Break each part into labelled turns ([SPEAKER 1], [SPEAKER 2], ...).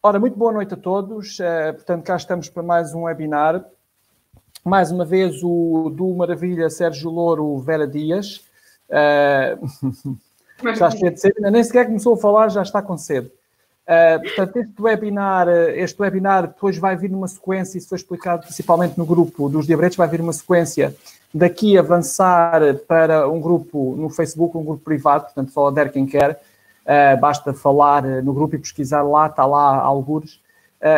[SPEAKER 1] Ora, muito boa noite a todos. Portanto, cá estamos para mais um webinar. Mais uma vez o do Maravilha Sérgio Louro Vera Dias. Já cheio de sede, nem sequer começou a falar, já está com sede. Portanto, este webinar depois vai vir numa sequência, isso foi explicado principalmente no grupo dos diabetes, vai vir uma sequência daqui avançar para um grupo no Facebook, um grupo privado, portanto, só adere quem quer. Basta falar no grupo e pesquisar lá, está lá algures,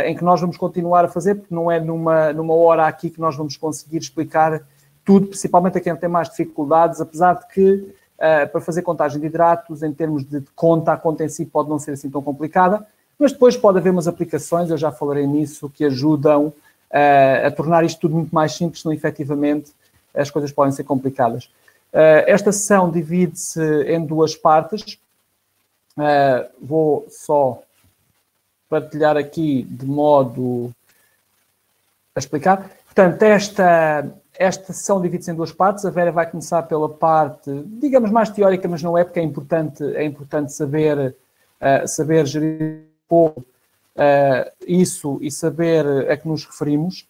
[SPEAKER 1] em que nós vamos continuar a fazer, porque não é numa hora aqui que nós vamos conseguir explicar tudo, principalmente a quem tem mais dificuldades, apesar de que para fazer contagem de hidratos, em termos de conta, a conta em si pode não ser assim tão complicada, mas depois pode haver umas aplicações, eu já falarei nisso, que ajudam a tornar isto tudo muito mais simples, senão efetivamente as coisas podem ser complicadas. Esta sessão divide-se em duas partes. Vou só partilhar aqui de modo a explicar. Portanto, esta sessão divide-se em duas partes. A Vera vai começar pela parte, digamos, mais teórica, mas não é, porque é importante saber gerir um pouco isso e saber a que nos referimos.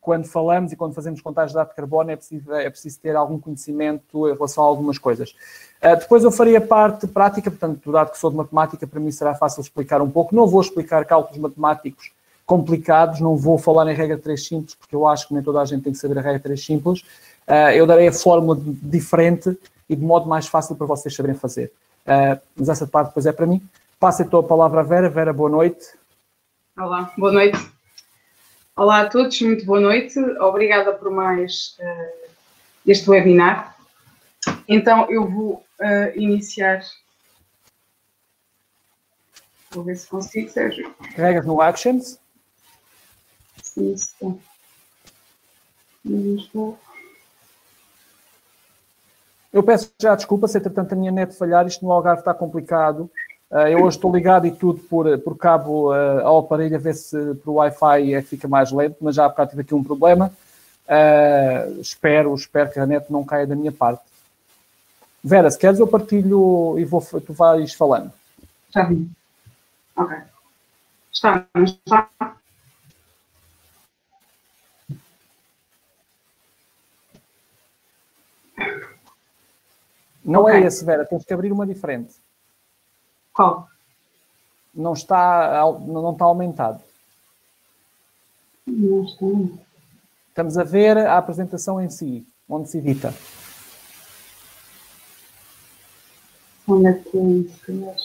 [SPEAKER 1] Quando falamos e quando fazemos contagem de hidrato de carbono é preciso ter algum conhecimento em relação a algumas coisas. Depois eu faria a parte prática, portanto, dado que sou de matemática, para mim será fácil explicar um pouco. Não vou explicar cálculos matemáticos complicados, não vou falar em regra 3 simples, porque eu acho que nem toda a gente tem que saber a regra 3 simples. Eu darei a fórmula diferente e de modo mais fácil para vocês saberem fazer. Mas essa parte depois é para mim. Passo então a palavra à Vera. Vera, boa noite.
[SPEAKER 2] Olá, boa noite. Olá a todos, muito boa noite. Obrigada por mais este webinar. Então, eu vou iniciar. Vou ver se consigo, Sérgio.
[SPEAKER 1] Carregas no Actions.
[SPEAKER 2] Sim, está.
[SPEAKER 1] Eu peço já desculpa se, entretanto, a minha net falhar. Isto no Algarve está complicado. Eu hoje estou ligado e tudo por cabo ao aparelho, a ver se por Wi-Fi fica mais lento, mas já há bocado tive aqui um problema. Espero que a net não caia da minha parte. Vera, se queres eu partilho e tu vais falando.
[SPEAKER 2] Já vi. Ok. Está.
[SPEAKER 1] Não é esse, Vera, tens que abrir uma diferente.
[SPEAKER 2] Qual?
[SPEAKER 1] Não está aumentado.
[SPEAKER 2] Não está.
[SPEAKER 1] Estamos a ver a apresentação em si, onde se edita.
[SPEAKER 2] Onde é que...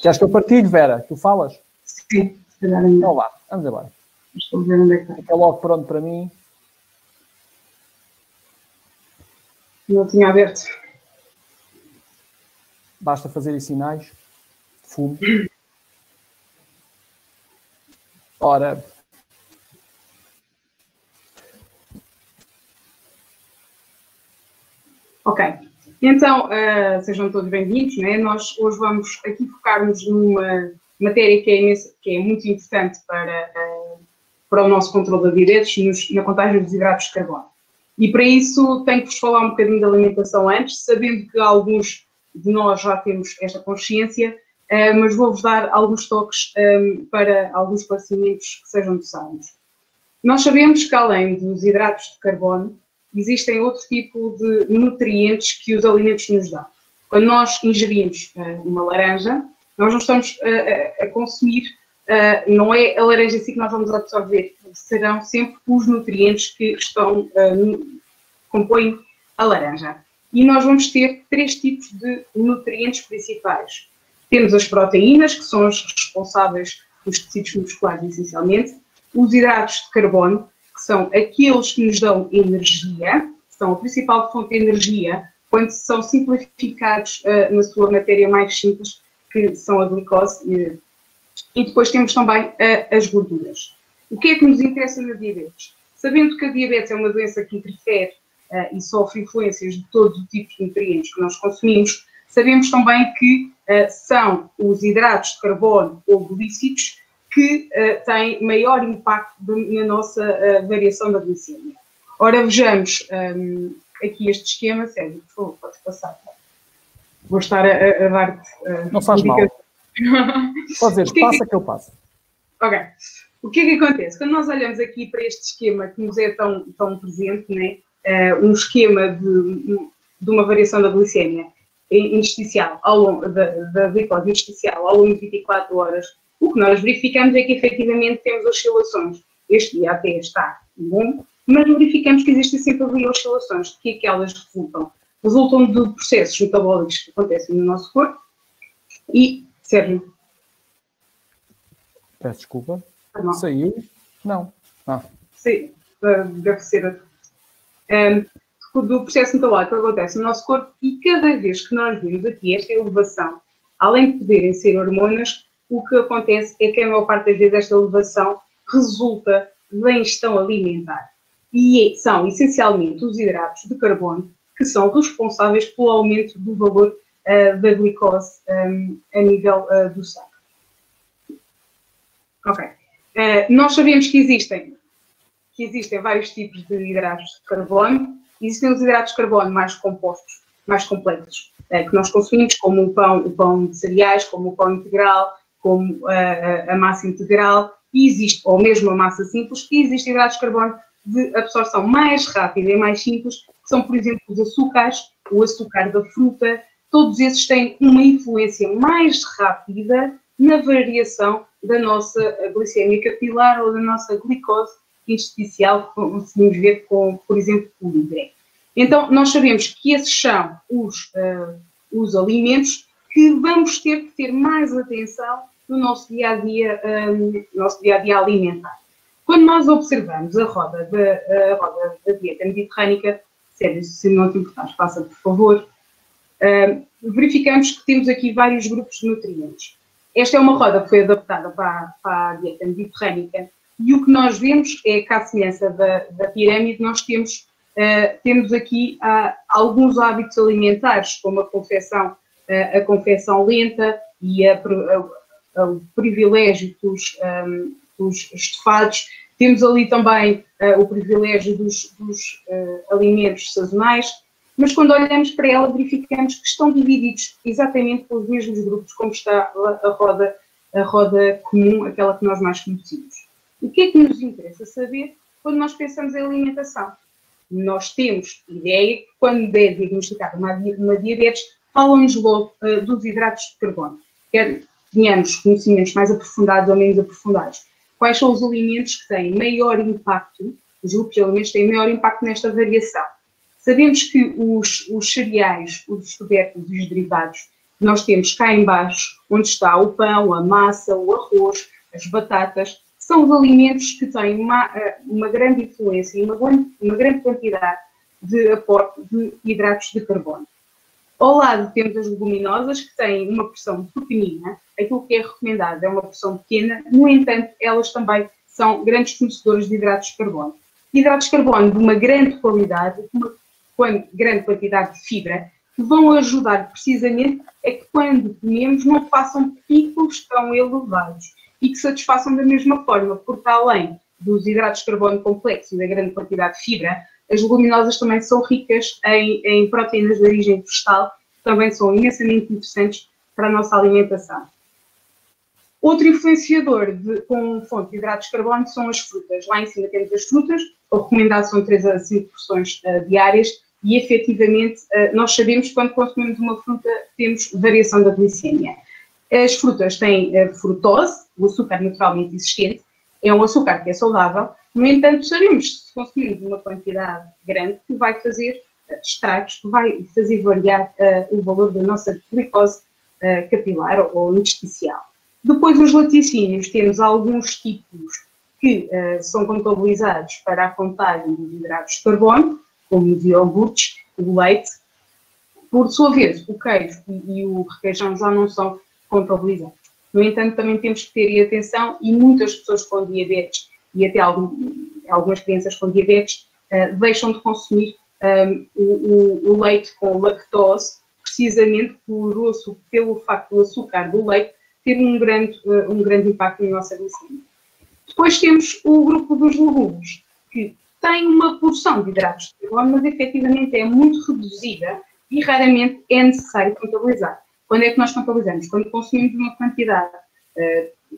[SPEAKER 1] Queres que eu partilhe, Vera? Tu falas?
[SPEAKER 2] Sim, se calhar ainda.
[SPEAKER 1] Então lá, vamos embora.
[SPEAKER 2] Estou a ver onde é que está.
[SPEAKER 1] Fica logo pronto para mim.
[SPEAKER 2] Não tinha aberto.
[SPEAKER 1] Basta fazer os sinais de fumo. Ora.
[SPEAKER 2] Ok. Então, sejam todos bem-vindos, né? Nós hoje vamos aqui focar-nos numa matéria que é muito importante para o nosso controle da diabetes, na contagem dos hidratos de carbono. E para isso tenho que vos falar um bocadinho da alimentação antes, sabendo que alguns de nós já temos esta consciência, mas vou-vos dar alguns toques para alguns esclarecimentos que sejam necessários. Nós sabemos que, além dos hidratos de carbono, existem outro tipo de nutrientes que os alimentos nos dão. Quando nós ingerimos uma laranja, nós não estamos a consumir, não é a laranja em si que nós vamos absorver, serão sempre os nutrientes que compõem a laranja. E nós vamos ter 3 tipos de nutrientes principais. Temos as proteínas, que são as responsáveis pelos tecidos musculares, essencialmente. Os hidratos de carbono, que são aqueles que nos dão energia, são a principal fonte de energia, quando são simplificados na sua matéria mais simples, que são a glicose. E depois temos também as gorduras. O que é que nos interessa na diabetes? Sabendo que a diabetes é uma doença que interfere e sofre influências de todo o tipo de nutrientes que nós consumimos, sabemos também que são os hidratos de carbono ou glicídios que têm maior impacto na nossa variação da glicemia. Ora, vejamos aqui este esquema. Sérgio, por favor, podes passar. Vou estar a dar-te...
[SPEAKER 1] Não faz mal. Pode dizer, passa que eu passo.
[SPEAKER 2] Ok. O que é que acontece? Quando nós olhamos aqui para este esquema que nos é tão presente, né? Um esquema de uma variação da glicemia intersticial ao longo da glicose intersticial ao longo de 24 horas, o que nós verificamos é que efetivamente temos oscilações. Este dia até está bom, mas verificamos que existem sempre ali oscilações. De que é que elas resultam? Resultam de processos metabólicos que acontecem no nosso corpo e, Sérgio?
[SPEAKER 1] Peço desculpa. Saiu? Não.
[SPEAKER 2] Sim, deve ser. Do processo metabólico que acontece no nosso corpo e cada vez que nós vemos aqui esta elevação, além de poderem ser hormonas, o que acontece é que a maior parte das vezes esta elevação resulta da ingestão alimentar. E são essencialmente os hidratos de carbono que são responsáveis pelo aumento do valor da glicose a nível do sangue. Ok. Nós sabemos que existem vários tipos de hidratos de carbono. Existem os hidratos de carbono mais compostos, mais complexos, que nós consumimos, como o pão de cereais, como o pão integral, como a massa integral, e existe, ou mesmo a massa simples, e existem hidratos de carbono de absorção mais rápida e mais simples, que são, por exemplo, os açúcares, o açúcar da fruta. Todos esses têm uma influência mais rápida na variação da nossa glicemia capilar ou da nossa glicose intersticial, que conseguimos ver com, por exemplo, o livre. Então, nós sabemos que esses são os alimentos que vamos ter que ter mais atenção no nosso dia-a-dia alimentar. Quando nós observamos a roda da dieta mediterrânica, Sérgio, se não te importares, passa, por favor, verificamos que temos aqui vários grupos de nutrientes. Esta é uma roda que foi adaptada para a dieta mediterrânica e o que nós vemos é que, à semelhança da pirâmide, nós temos aqui alguns hábitos alimentares, como a confecção lenta e o privilégio dos estofados. Temos ali também o privilégio dos alimentos sazonais, mas quando olhamos para ela verificamos que estão divididos exatamente pelos mesmos grupos, como está a roda comum, aquela que nós mais conhecemos. O que é que nos interessa saber quando nós pensamos em alimentação? Nós temos ideia que quando é diagnosticada uma diabetes, falam-nos logo dos hidratos de carbono. Quer tenhamos conhecimentos mais aprofundados ou menos aprofundados. Quais são os alimentos que têm maior impacto, os grupos de alimentos têm maior impacto nesta variação? Sabemos que os cereais, os tubérculos e os derivados, nós temos cá em baixo, onde está o pão, a massa, o arroz, as batatas, são os alimentos que têm uma grande influência e uma grande quantidade de aporte de hidratos de carbono. Ao lado temos as leguminosas, que têm uma porção pequenina, aquilo que é recomendado é uma porção pequena, no entanto, elas também são grandes fornecedores de hidratos de carbono. Hidratos de carbono de uma grande qualidade, uma grande quantidade de fibra, que vão ajudar precisamente a que quando comemos não façam picos tão elevados e que satisfaçam da mesma forma, porque além dos hidratos de carbono complexos e da grande quantidade de fibra, as leguminosas também são ricas em proteínas de origem vegetal, que também são imensamente interessantes para a nossa alimentação. Outro influenciador com fonte de hidratos de carbono são as frutas. Lá em cima temos as frutas, o recomendado são 3 a 5 porções diárias e, efetivamente, nós sabemos que quando consumimos uma fruta temos variação da glicemia. As frutas têm frutose, o açúcar naturalmente existente, é um açúcar que é saudável, no entanto, sabemos que se consumirmos uma quantidade grande que vai fazer estragos, que vai fazer variar o valor da nossa glicose capilar ou intersticial. Depois, os laticínios, temos alguns tipos que são contabilizados para a contagem dos hidratos de carbono, como os iogurtes, o leite. Por sua vez, o queijo e o requeijão já não são contabilizados. No entanto, também temos que ter atenção e muitas pessoas com diabetes e até algumas crianças com diabetes deixam de consumir o leite com lactose, precisamente pelo facto do açúcar do leite ter um grande impacto na nossa glicemia. Depois temos o grupo dos legumes, que tem uma porção de hidratos de carbono, mas efetivamente é muito reduzida e raramente é necessário contabilizar. Quando é que nós contabilizamos? Quando consumimos uma quantidade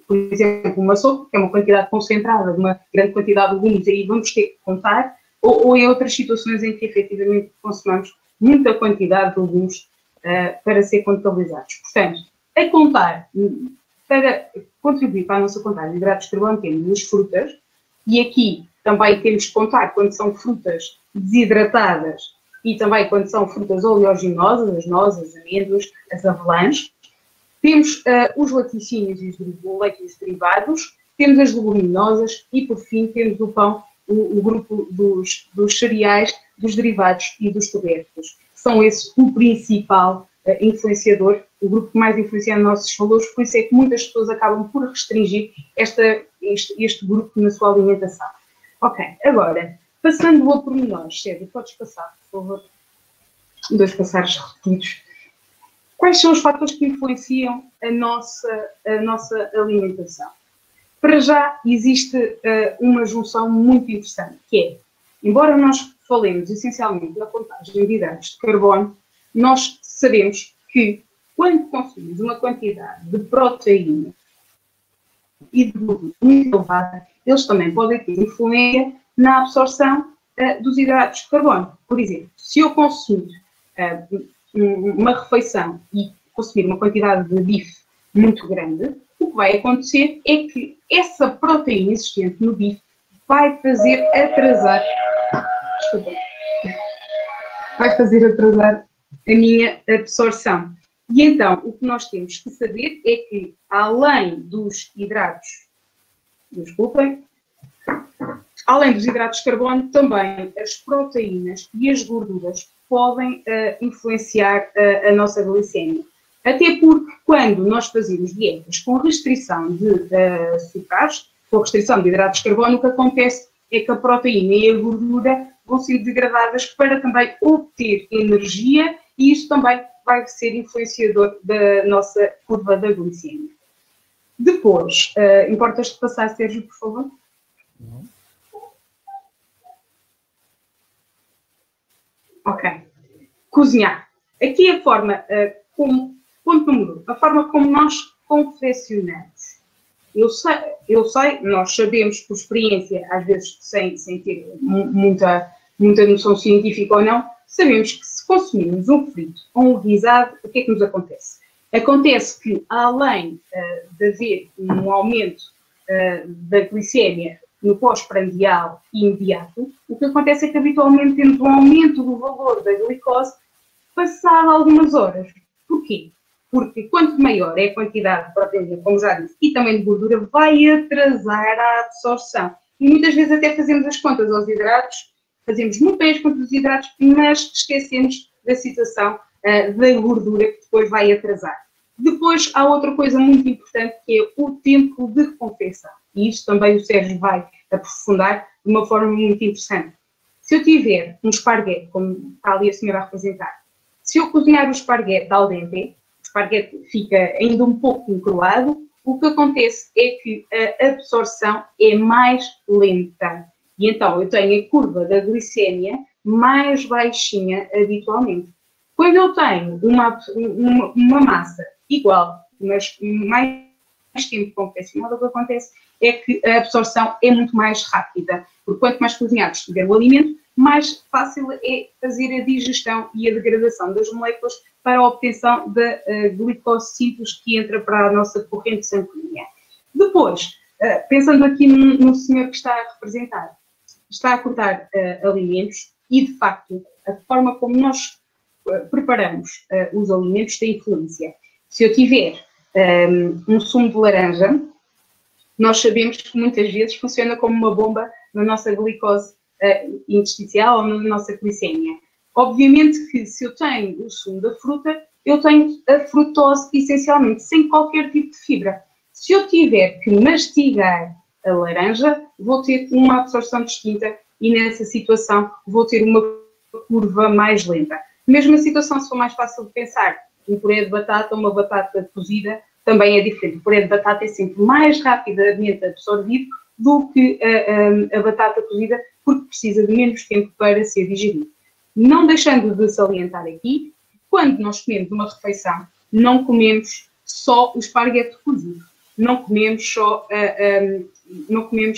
[SPEAKER 2] por exemplo, uma sopa, que é uma quantidade concentrada de uma grande quantidade de legumes, aí vamos ter que contar, ou em outras situações em que efetivamente consumamos muita quantidade de legumes para ser contabilizados. Portanto, a contar, para contribuir para a nossa contagem de hidratos de carbono, temos as frutas, e aqui também temos que contar quando são frutas desidratadas e também quando são frutas oleaginosas, as nozes, as amêndoas, as avelãs. Temos os laticínios e os leites derivados, temos as leguminosas e, por fim, temos o pão, o grupo dos cereais, dos derivados e dos tubérculos. São esses o principal influenciador, o grupo que mais influencia nos nossos valores, por isso é que muitas pessoas acabam por restringir este grupo na sua alimentação. Ok, agora, passando ao pormenor, Sérgio, podes passar, por favor, 2 passares repetidos. Quais são os fatores que influenciam a nossa alimentação? Para já existe uma junção muito interessante, que é, embora nós falemos essencialmente na contagem de hidratos de carbono, nós sabemos que quando consumimos uma quantidade de proteína e de gordura muito elevada, eles também podem ter influência na absorção dos hidratos de carbono. Por exemplo, se eu consumir uma refeição e consumir uma quantidade de bife muito grande, o que vai acontecer é que essa proteína existente no bife vai fazer atrasar a minha absorção. E então, o que nós temos que saber é que, além dos hidratos, além dos hidratos de carbono, também as proteínas e as gorduras podem influenciar a nossa glicemia. Até porque quando nós fazemos dietas com restrição de açúcares, com restrição de hidratos de carbono, o que acontece é que a proteína e a gordura vão ser degradadas para também obter energia e isto também vai ser influenciador da nossa curva da glicemia. Depois, importas-te passar, Sérgio, por favor? Não. Ok. Cozinhar. Aqui a forma ponto número 1, a forma como nós confeccionamos. Eu sei, nós sabemos por experiência, às vezes sem ter muita noção científica ou não, sabemos que se consumirmos um frito ou um guisado, o que é que nos acontece? Acontece que, além de haver um aumento da glicemia no pós-prandial imediato, o que acontece é que habitualmente temos um aumento do valor da glicose passado algumas horas. Porquê? Porque quanto maior é a quantidade de proteína, como já disse, e também de gordura, vai atrasar a absorção. E muitas vezes até fazemos as contas aos hidratos, fazemos muito bem as contas dos hidratos, mas esquecemos da situação da gordura que depois vai atrasar. Depois há outra coisa muito importante que é o tempo de confecção. E isto também o Sérgio vai aprofundar de uma forma muito interessante. Se eu tiver um esparguete, como está ali a senhora a representar, se eu cozinhar o esparguete al dente, o esparguete fica ainda um pouco encruado, o que acontece é que a absorção é mais lenta. E então eu tenho a curva da glicemia mais baixinha habitualmente. Quando eu tenho uma massa igual, mas mais tempo confeccionada, o que acontece é que a absorção é muito mais rápida. Porque quanto mais cozinhado estiver o alimento, mais fácil é fazer a digestão e a degradação das moléculas para a obtenção da glicose simples que entra para a nossa corrente sanguínea. Depois, pensando aqui no senhor que está a representar, está a cortar alimentos e, de facto, a forma como nós preparamos os alimentos tem influência. Se eu tiver um sumo de laranja, nós sabemos que muitas vezes funciona como uma bomba na nossa glicose intersticial ou na nossa glicemia. Obviamente que se eu tenho o sumo da fruta, eu tenho a frutose essencialmente, sem qualquer tipo de fibra. Se eu tiver que mastigar a laranja, vou ter uma absorção distinta e nessa situação vou ter uma curva mais lenta. Mesma situação, se for mais fácil de pensar, um puré de batata ou uma batata cozida, também é diferente. O puré de batata é sempre mais rapidamente absorvido do que a batata cozida, porque precisa de menos tempo para ser digerido. Não deixando de salientar aqui, quando nós comemos uma refeição, não comemos só o esparguete cozido. não comemos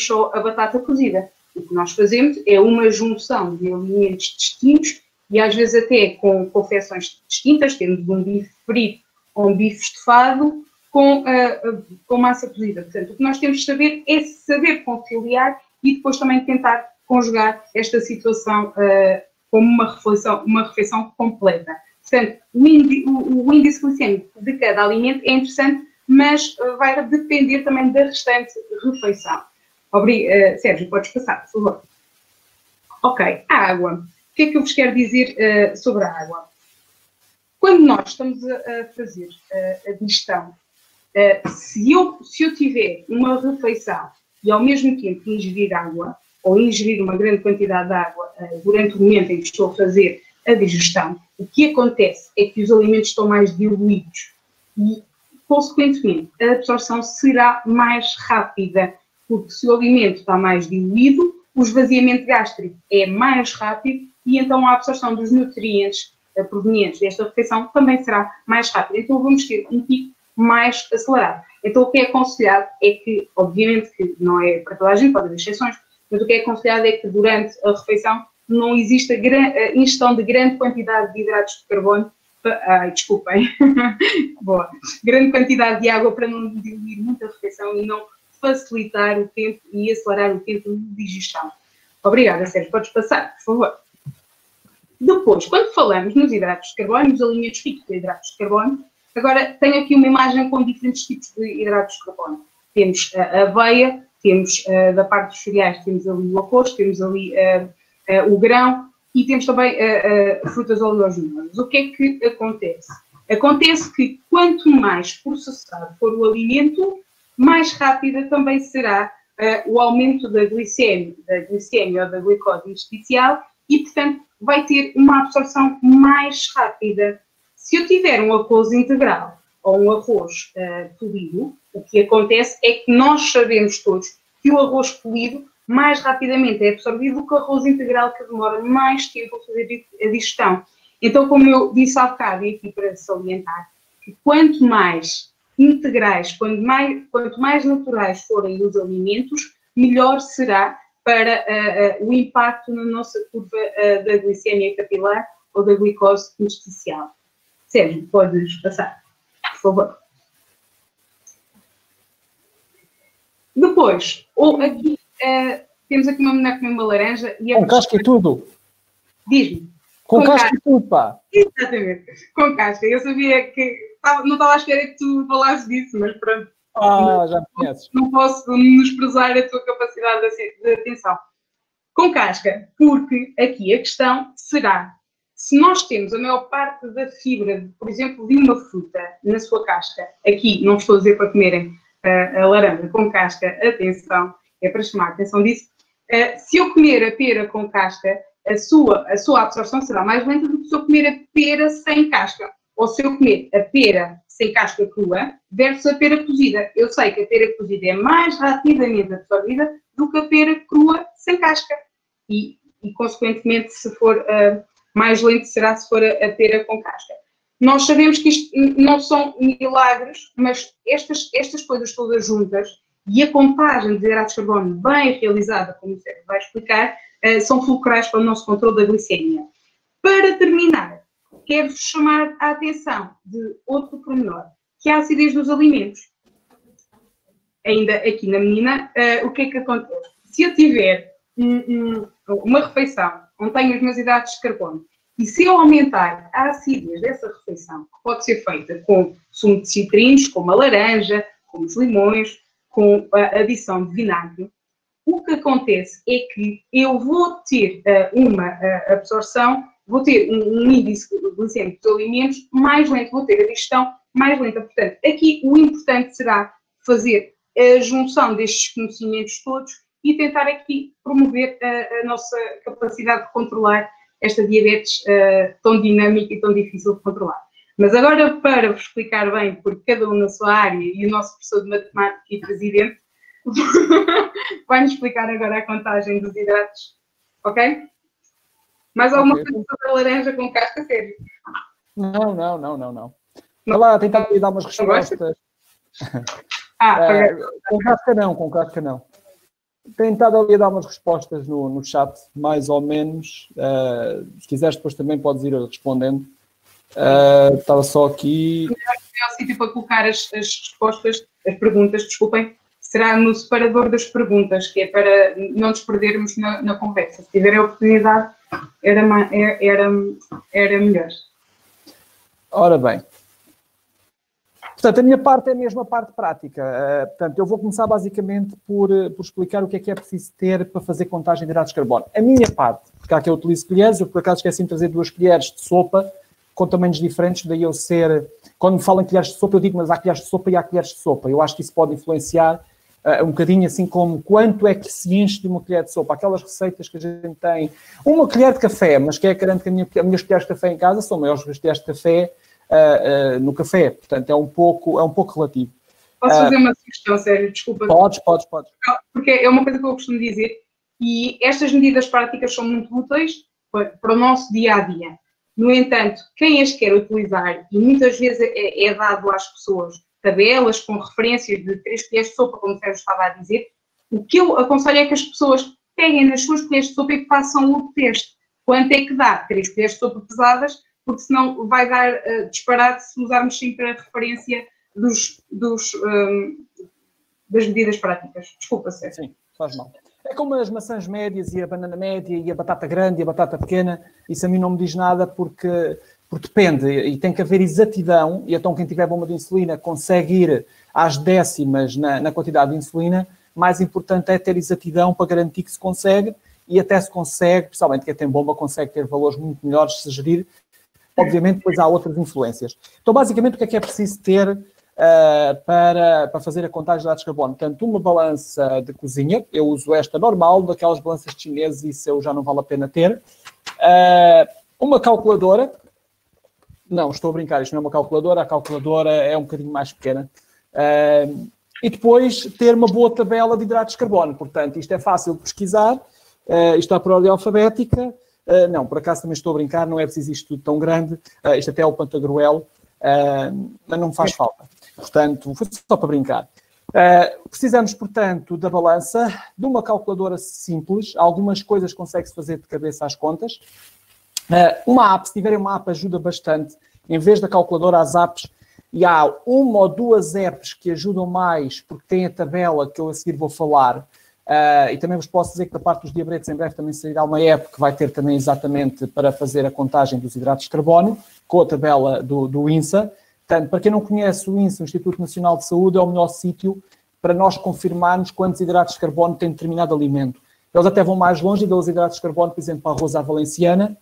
[SPEAKER 2] só a batata cozida. O que nós fazemos é uma junção de alimentos distintos e às vezes até com confecções distintas, temos um bife frito ou um bife estufado com massa cozida. Portanto, o que nós temos de saber é saber conciliar e depois também tentar conjugar esta situação como uma refeição completa. Portanto, o índice glicêmico de cada alimento é interessante, mas vai depender também da restante refeição. Sérgio, podes passar, por favor. Ok, a água. O que é que eu vos quero dizer sobre a água? Quando nós estamos a fazer a digestão, se eu tiver uma refeição e ao mesmo tempo ingerir água, ou ingerir uma grande quantidade de água durante o momento em que estou a fazer a digestão, o que acontece é que os alimentos estão mais diluídos e, consequentemente, a absorção será mais rápida, porque se o alimento está mais diluído, o esvaziamento gástrico é mais rápido e então a absorção dos nutrientes provenientes desta refeição também será mais rápida. Então vamos ter um pico mais acelerado. Então o que é aconselhado é que, obviamente que não é para toda a gente, pode haver exceções, mas o que é aconselhado é que durante a refeição não exista ingestão de grande quantidade de hidratos de carbono, desculpem, boa, grande quantidade de água para não diluir muito a refeição e não facilitar o tempo e acelerar o tempo de digestão. Obrigada, Sérgio. Podes passar, por favor. Depois, quando falamos nos hidratos de carbono, nos alimentos ricos de hidratos de carbono, agora tenho aqui uma imagem com diferentes tipos de hidratos de carbono. Temos a aveia, temos da parte dos cereais, temos ali o arroz, temos ali o grão e temos também frutas oleaginosas. O que é que acontece? Acontece que quanto mais processado for o alimento, mais rápida também será o aumento da glicemia ou da glicose intersticial e, portanto, vai ter uma absorção mais rápida. Se eu tiver um arroz integral ou um arroz polido, o que acontece é que nós sabemos todos que o arroz polido mais rapidamente é absorvido do que o arroz integral, que demora mais tempo a fazer a digestão. Então, como eu disse há bocado, e aqui para salientar, que quanto mais integrais, quanto mais naturais forem os alimentos, melhor será para o impacto na nossa curva da glicemia capilar ou da glicose intersticial. Sérgio, podes passar, por favor. Depois, aqui, temos aqui uma mulher com uma laranja e...
[SPEAKER 1] Com casca e tudo.
[SPEAKER 2] Diz-me.
[SPEAKER 1] Com casca e tudo, pá.
[SPEAKER 2] Exatamente, com casca. Eu sabia que... Não estava à espera que tu falasses disso, mas pronto.
[SPEAKER 1] Já me conheces.
[SPEAKER 2] Não posso menosprezar a tua capacidade de atenção. Com casca, porque aqui a questão será, se nós temos a maior parte da fibra, por exemplo, de uma fruta na sua casca, aqui não estou a dizer para comerem a laranja com casca, atenção, é para chamar a atenção disso, se eu comer a pera com casca, a sua absorção será mais lenta do que se eu comer a pera sem casca. Ou se eu comer a pera sem casca crua versus a pera cozida. Eu sei que a pera cozida é mais rapidamente absorvida do que a pera crua sem casca. E consequentemente, se for mais lento será se for a pera com casca. Nós sabemos que isto não são milagres, mas estas coisas todas juntas e a contagem de hidratos de carbono bem realizada, como o Sérgio vai explicar, são fulcrais para o nosso controle da glicemia. Para terminar, quero-vos chamar a atenção de outro pormenor, que é a acidez dos alimentos. Ainda aqui na menina, o que é que acontece? Se eu tiver uma refeição onde tenho os meus hidratos de carbono e se eu aumentar a acidez dessa refeição, que pode ser feita com sumo de citrinos, como a laranja, como os limões, com a adição de vinagre, o que acontece é que eu vou ter uma absorção, vou ter um índice glicêmico dos alimentos mais lento, vou ter a digestão mais lenta. Portanto, aqui o importante será fazer a junção destes conhecimentos todos e tentar aqui promover a nossa capacidade de controlar esta diabetes tão dinâmica e tão difícil de controlar. Mas agora, para vos explicar bem, porque cada um na sua área e o nosso professor de matemática e presidente vai-nos explicar agora a contagem dos hidratos, ok? Mais alguma coisa sobre a laranja com casca, Sérgio?
[SPEAKER 1] Não. Vai lá tentar dar umas respostas. Com casca não. Tenho estado ali a dar umas respostas no chat, mais ou menos. Se quiseres, depois também podes ir respondendo. Estava só aqui.
[SPEAKER 2] O melhor sítio para colocar as respostas, as perguntas, desculpem, será no separador das perguntas, que é para não nos perdermos na conversa. Se tiverem a oportunidade, era melhor.
[SPEAKER 1] Ora bem. Portanto, a minha parte é mesmo a parte prática. Portanto, eu vou começar basicamente por explicar o que é preciso ter para fazer contagem de hidratos de carbono. A minha parte, porque há que eu utilizo colheres, eu por acaso esqueci de trazer 2 colheres de sopa, com tamanhos diferentes, daí eu ser... Quando me falam em colheres de sopa, eu digo, mas há colheres de sopa e há colheres de sopa. Eu acho que isso pode influenciar um bocadinho, assim como quanto é que se enche de uma colher de sopa. Aquelas receitas que a gente tem, uma colher de café, mas que é garante que as minhas colheres de café em casa são maiores que as colheres de café no café. Portanto, é um pouco relativo.
[SPEAKER 2] Posso fazer uma sugestão, Sérgio? Desculpa.
[SPEAKER 1] Podes.
[SPEAKER 2] Porque é uma coisa que eu costumo dizer, e estas medidas práticas são muito úteis para o nosso dia-a-dia. No entanto, quem as quer utilizar, e muitas vezes é dado às pessoas tabelas com referências de 3 colheres de sopa, como o Sérgio estava a dizer, o que eu aconselho é que as pessoas peguem nas suas colheres de sopa e façam o teste. Quanto é que dá 3 colheres de sopa pesadas, porque senão vai dar disparate se usarmos sempre a referência das medidas práticas. Desculpa, Sérgio.
[SPEAKER 1] Sim, faz mal. É como as maçãs médias e a banana média e a batata grande e a batata pequena. Isso a mim não me diz nada porque depende e tem que haver exatidão. E então quem tiver bomba de insulina consegue ir às décimas na quantidade de insulina. Mais importante é ter exatidão para garantir que se consegue e até se consegue, principalmente quem tem bomba, consegue ter valores muito melhores se gerir. Obviamente, depois há outras influências. Então, basicamente, o que é preciso ter para fazer a contagem de hidratos de carbono? Portanto, uma balança de cozinha, eu uso esta normal, daquelas balanças chinesas, isso eu já não vale a pena ter. Uma calculadora, não, estou a brincar, isto não é uma calculadora, a calculadora é um bocadinho mais pequena. E depois ter uma boa tabela de hidratos de carbono, portanto, isto é fácil de pesquisar, isto está por ordem alfabética. Não, por acaso também estou a brincar, não é preciso isto tudo tão grande, isto até é o Pantagruel, mas não me faz falta. Portanto, foi só para brincar. Precisamos, portanto, da balança, de uma calculadora simples, algumas coisas consegue-se fazer de cabeça às contas. Uma app, se tiverem uma app, ajuda bastante. Em vez da calculadora, as apps, e há 1 ou 2 apps que ajudam mais, porque têm a tabela que eu a seguir vou falar. E também vos posso dizer que da parte dos diabetes em breve também sairá uma app que vai ter também exatamente para fazer a contagem dos hidratos de carbono, com a tabela do INSA. Portanto, para quem não conhece o INSA, o Instituto Nacional de Saúde, é o melhor sítio para nós confirmarmos quantos hidratos de carbono tem determinado alimento. Eles até vão mais longe e dão os hidratos de carbono, por exemplo, para arroz à valenciana,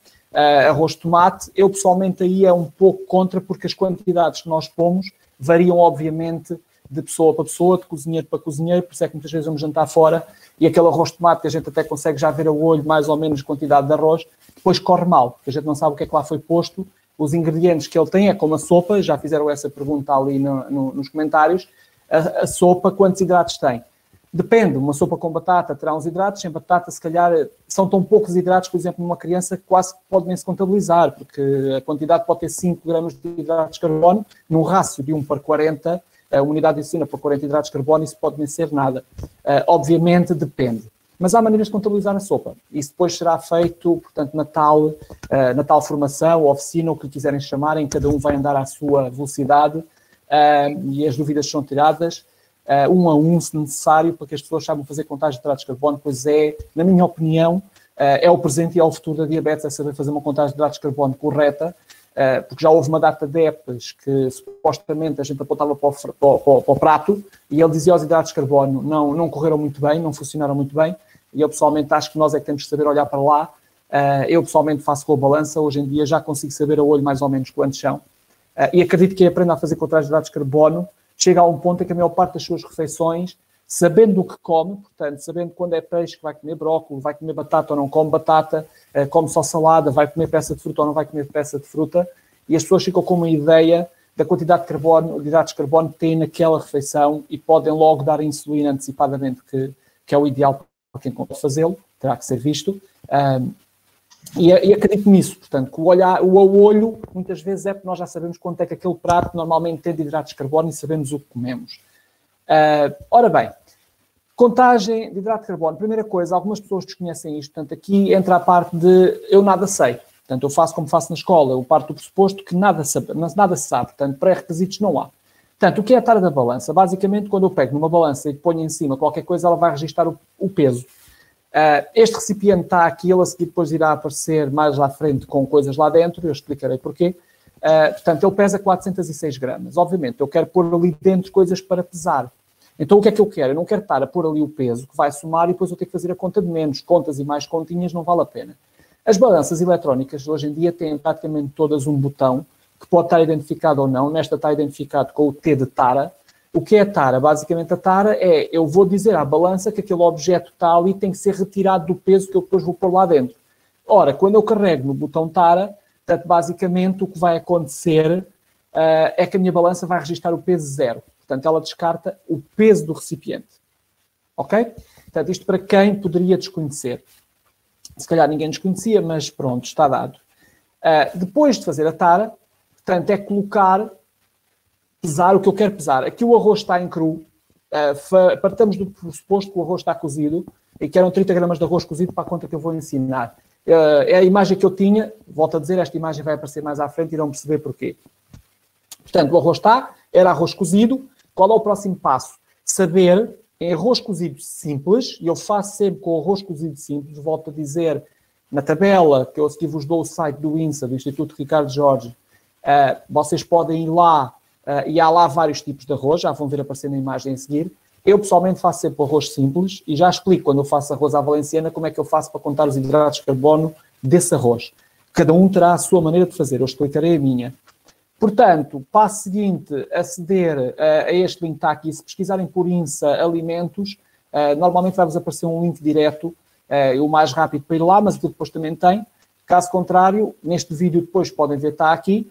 [SPEAKER 1] arroz de tomate. Eu, pessoalmente, aí é um pouco contra, porque as quantidades que nós pomos variam, obviamente, de pessoa para pessoa, de cozinheiro para cozinheiro, por isso é que muitas vezes vamos jantar fora e aquele arroz de tomate que a gente até consegue já ver a olho mais ou menos a quantidade de arroz, depois corre mal, porque a gente não sabe o que é que lá foi posto, os ingredientes que ele tem é como a sopa, já fizeram essa pergunta ali nos comentários, a sopa quantos hidratos tem? Depende, uma sopa com batata terá uns hidratos, sem batata se calhar são tão poucos hidratos, por exemplo, numa criança que quase pode nem se contabilizar, porque a quantidade pode ter 5 gramas de hidratos de carbono, num rácio de 1 para 40, a unidade de insulina por 40 hidratos de carbono, isso pode nem ser nada. Obviamente depende. Mas há maneiras de contabilizar a sopa. Isso depois será feito, portanto, na tal formação, oficina, o que lhe quiserem chamar, em cada um vai andar à sua velocidade e as dúvidas são tiradas, 1 a 1, se necessário, para que as pessoas saibam fazer contagem de hidratos de carbono, pois é, na minha opinião, é o presente e é o futuro da diabetes, é saber fazer uma contagem de hidratos de carbono correta, porque já houve uma data de apps que supostamente a gente apontava para o prato e ele dizia os hidratos de carbono não correram muito bem, não funcionaram muito bem, e eu pessoalmente acho que nós é que temos que saber olhar para lá. Eu pessoalmente faço com a balança, hoje em dia já consigo saber a olho mais ou menos quantos são, e acredito que quem aprenda a fazer contagem de hidratos de carbono chega a um ponto em que a maior parte das suas refeições, sabendo o que come, portanto, sabendo quando é peixe que vai comer brócolis, vai comer batata ou não come batata, come só salada, vai comer peça de fruta ou não vai comer peça de fruta, e as pessoas ficam com uma ideia da quantidade de carbono, de hidratos de carbono que têm naquela refeição e podem logo dar a insulina antecipadamente, que é o ideal para quem pode fazê-lo, terá que ser visto. E acredito nisso, portanto, que o olho, muitas vezes é porque nós já sabemos quanto é que aquele prato normalmente tem de hidratos de carbono e sabemos o que comemos. Ora bem, contagem de hidrato de carbono. Primeira coisa, algumas pessoas desconhecem isto. Portanto, aqui entra a parte de eu nada sei. Portanto, eu faço como faço na escola. Eu parto do pressuposto que nada se sabe. Portanto, pré-requisitos não há. Portanto, o que é a tara da balança? Basicamente, quando eu pego numa balança e ponho em cima qualquer coisa, ela vai registrar o peso. Este recipiente está aqui, ele a seguir depois irá aparecer mais lá à frente com coisas lá dentro, eu explicarei porquê. Portanto, ele pesa 406 gramas. Obviamente, eu quero pôr ali dentro coisas para pesar. Então, o que é que eu quero? Eu não quero estar a pôr ali o peso que vai somar e depois eu tenho que fazer a conta de menos. Contas e mais continhas não vale a pena. As balanças eletrónicas, hoje em dia, têm praticamente todas um botão que pode estar identificado ou não. Nesta está identificado com o T de tara. O que é a tara? Basicamente, a tara é, eu vou dizer à balança que aquele objeto que está ali tem que ser retirado do peso que eu depois vou pôr lá dentro. Ora, quando eu carrego no botão tara, portanto, basicamente, o que vai acontecer é que a minha balança vai registrar o peso 0. Portanto, ela descarta o peso do recipiente. Ok? Portanto, isto para quem poderia desconhecer. Se calhar ninguém desconhecia, mas pronto, está dado. Depois de fazer a tara, portanto, é colocar, pesar o que eu quero pesar. Aqui o arroz está em cru. Partamos do pressuposto que o arroz está cozido e que eram 30 gramas de arroz cozido para a conta que eu vou ensinar. É a imagem que eu tinha. Volto a dizer, esta imagem vai aparecer mais à frente e irão perceber porquê. Portanto, o arroz era arroz cozido. Qual é o próximo passo? Saber, em arroz cozido simples, e eu faço sempre com o arroz cozido simples, volto a dizer, na tabela, que eu aqui vos dou o site do INSA, do Instituto Ricardo Jorge, vocês podem ir lá, e há lá vários tipos de arroz, já vão ver aparecer na imagem a seguir. Eu, pessoalmente, faço sempre arroz simples, e já explico, quando eu faço arroz à valenciana, como é que eu faço para contar os hidratos de carbono desse arroz. Cada um terá a sua maneira de fazer, eu explicarei a minha. Portanto, passo seguinte, aceder a este link que está aqui. Se pesquisarem por INSA alimentos, normalmente vai-vos aparecer um link direto, o mais rápido para ir lá, mas depois também tem. Caso contrário, neste vídeo depois podem ver, está aqui.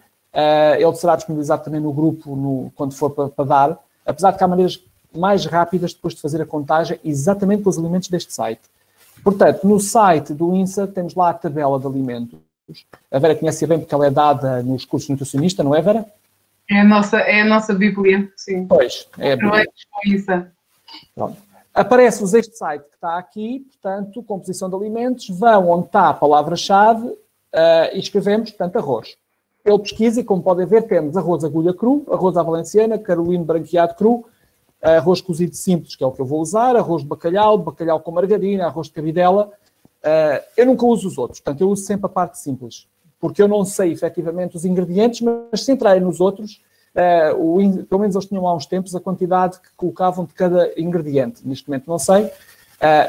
[SPEAKER 1] Ele será disponibilizado também no grupo quando for para dar, apesar de que há maneiras mais rápidas depois de fazer a contagem exatamente com os alimentos deste site. Portanto, no site do INSA temos lá a tabela de alimentos. A Vera conhece bem porque ela é dada nos cursos de nutricionista, não é, Vera?
[SPEAKER 2] É a nossa Bíblia, sim.
[SPEAKER 1] Pois, é a Bíblia. Pronto. Aparece-vos este site que está aqui, portanto, composição de alimentos, vão onde está a palavra-chave e escrevemos, portanto, arroz. Ele pesquisa e, como podem ver, temos arroz agulha cru, arroz à valenciana, carolino branqueado cru, arroz cozido simples, que é o que eu vou usar, arroz de bacalhau com margarina, arroz de cabidela. Eu nunca uso os outros, portanto, eu uso sempre a parte simples, porque eu não sei efetivamente os ingredientes, mas se entrarem nos outros, pelo menos eles tinham há uns tempos a quantidade que colocavam de cada ingrediente. Neste momento não sei,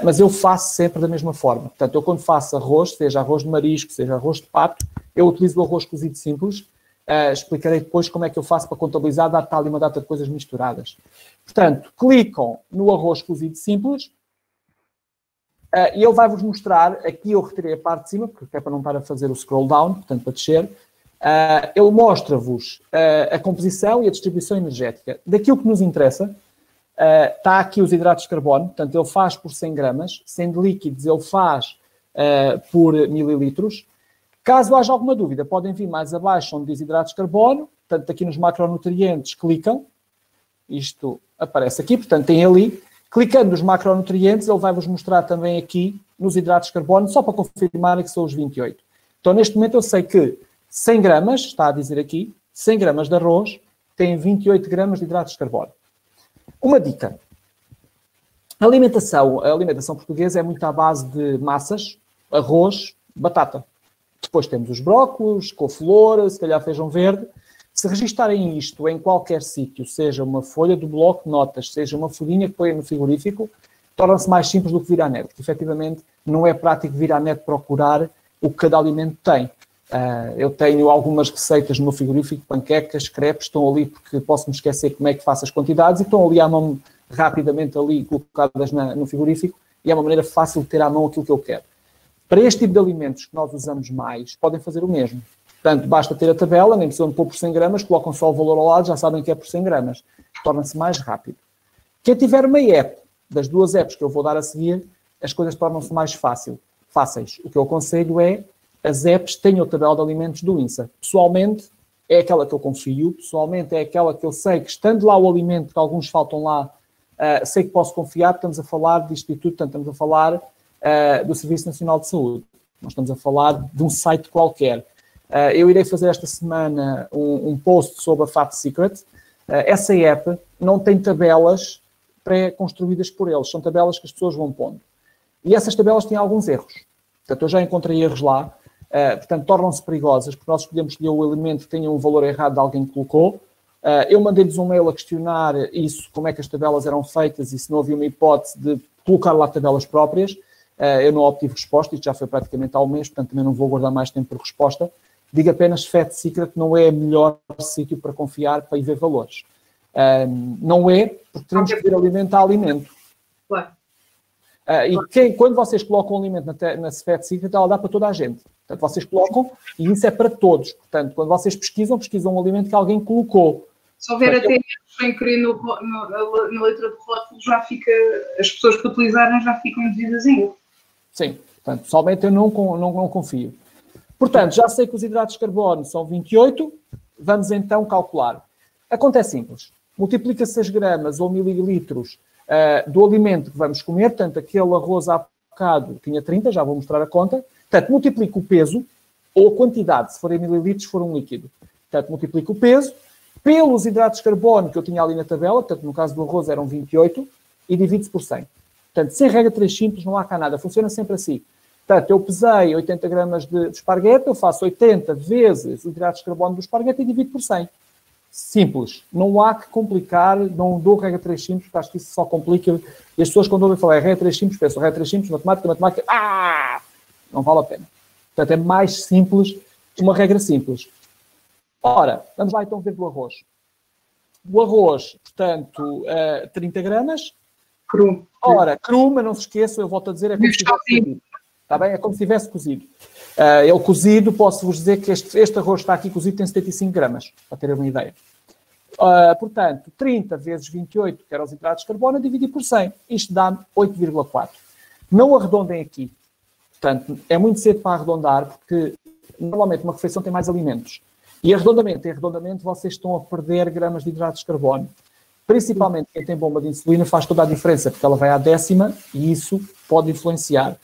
[SPEAKER 1] mas eu faço sempre da mesma forma. Portanto, eu quando faço arroz, seja arroz de marisco, seja arroz de pato, eu utilizo o arroz cozido simples. Explicarei depois como é que eu faço para contabilizar, dar tal e uma data de coisas misturadas. Portanto, clicam no arroz cozido simples, e ele vai-vos mostrar, aqui eu retirei a parte de cima, porque é para não estar a fazer o scroll down, portanto para descer, ele mostra-vos a composição e a distribuição energética. Daquilo que nos interessa, está aqui os hidratos de carbono, portanto ele faz por 100 gramas, sendo líquidos ele faz por mililitros. Caso haja alguma dúvida, podem vir mais abaixo onde diz hidratos de carbono, portanto aqui nos macronutrientes clicam, isto aparece aqui, portanto tem ali. Clicando nos macronutrientes, ele vai-vos mostrar também aqui, nos hidratos de carbono, só para confirmarem que são os 28. Então, neste momento, eu sei que 100 gramas, está a dizer aqui, 100 gramas de arroz tem 28 gramas de hidratos de carbono. Uma dica. A alimentação portuguesa é muito à base de massas, arroz, batata. Depois temos os brócolos, couve-flor, se calhar feijão verde. Se registarem isto em qualquer sítio, seja uma folha do bloco de notas, seja uma folhinha que põem no frigorífico, torna-se mais simples do que vir à net, porque efetivamente não é prático vir à net procurar o que cada alimento tem. Eu tenho algumas receitas no meu frigorífico, panquecas, crepes, estão ali porque posso me esquecer como é que faço as quantidades e estão ali à mão rapidamente ali colocadas no frigorífico e é uma maneira fácil de ter à mão aquilo que eu quero. Para este tipo de alimentos que nós usamos mais, podem fazer o mesmo. Portanto, basta ter a tabela, nem precisam de pôr por 100 gramas, colocam só o valor ao lado, já sabem que é por 100 gramas. Torna-se mais rápido. Quem tiver uma app, das duas apps que eu vou dar a seguir, as coisas tornam-se mais fáceis. O que eu aconselho é, as apps tenham a tabela de alimentos do INSA. Pessoalmente, é aquela que eu confio, pessoalmente é aquela que eu sei que, estando lá o alimento, que alguns faltam lá, sei que posso confiar, estamos a falar de instituto, portanto, estamos a falar do Serviço Nacional de Saúde. Nós estamos a falar de um site qualquer. Eu irei fazer esta semana um post sobre a Fat Secret. Essa app não tem tabelas pré-construídas por eles, são tabelas que as pessoas vão pondo. E essas tabelas têm alguns erros. Portanto, eu já encontrei erros lá, portanto, tornam-se perigosas, porque nós escolhemos escolher o elemento que tenha um valor errado de alguém que colocou. Eu mandei-lhes um mail a questionar isso, como é que as tabelas eram feitas e se não havia uma hipótese de colocar lá tabelas próprias. Eu não obtive resposta, isto já foi praticamente há um mês, portanto também não vou guardar mais tempo por resposta. Digo apenas Fat Secret não é o melhor sítio para confiar, para ir ver valores. Não é, porque teremos que ver alimento a alimento.
[SPEAKER 2] Claro.
[SPEAKER 1] Quando vocês colocam um alimento na Fat Secret, ela dá para toda a gente. Portanto, vocês colocam e isso é para todos. Portanto, quando vocês pesquisam um alimento que alguém colocou.
[SPEAKER 2] Se houver até sem querer na letra do rótulo, já fica, as pessoas que utilizarem já ficam induzidas em erro.
[SPEAKER 1] Sim, portanto, pessoalmente eu não confio. Portanto, já sei que os hidratos de carbono são 28, vamos então calcular. A conta é simples. Multiplica-se as gramas ou mililitros do alimento que vamos comer, portanto, aquele arroz há bocado tinha 30, já vou mostrar a conta. Portanto, multiplica o peso ou a quantidade, se forem mililitros, se for um líquido. Portanto, multiplica o peso pelos hidratos de carbono que eu tinha ali na tabela, portanto, no caso do arroz eram 28, e divide-se por 100. Portanto, sem regra 3 simples, não há cá nada. Funciona sempre assim. Portanto, eu pesei 80 gramas de esparguete, eu faço 80 vezes os hidratos de carbono do esparguete e divido por 100. Simples. Não há que complicar, não dou regra 3 simples, porque acho que isso só complica. E as pessoas, quando ouvem falar regra 3 simples, pensam regra 3 simples, matemática, não vale a pena. Portanto, é mais simples que uma regra simples. Ora, vamos lá então ver do arroz. O arroz, portanto, 30 gramas.
[SPEAKER 2] Cru.
[SPEAKER 1] Ora, cru, mas não se esqueçam, eu volto a dizer, é como se tivesse cozido. Está bem? É como se tivesse cozido. Ele cozido, posso-vos dizer que este arroz está aqui cozido, tem 75 gramas, para terem uma ideia. Portanto, 30 vezes 28, que eram os hidratos de carbono, dividir por 100. Isto dá 8,4. Não arredondem aqui. Portanto, é muito cedo para arredondar, porque normalmente uma refeição tem mais alimentos. E arredondamento, vocês estão a perder gramas de hidratos de carbono. Principalmente quem tem bomba de insulina faz toda a diferença, porque ela vai à 10ª e isso pode influenciar.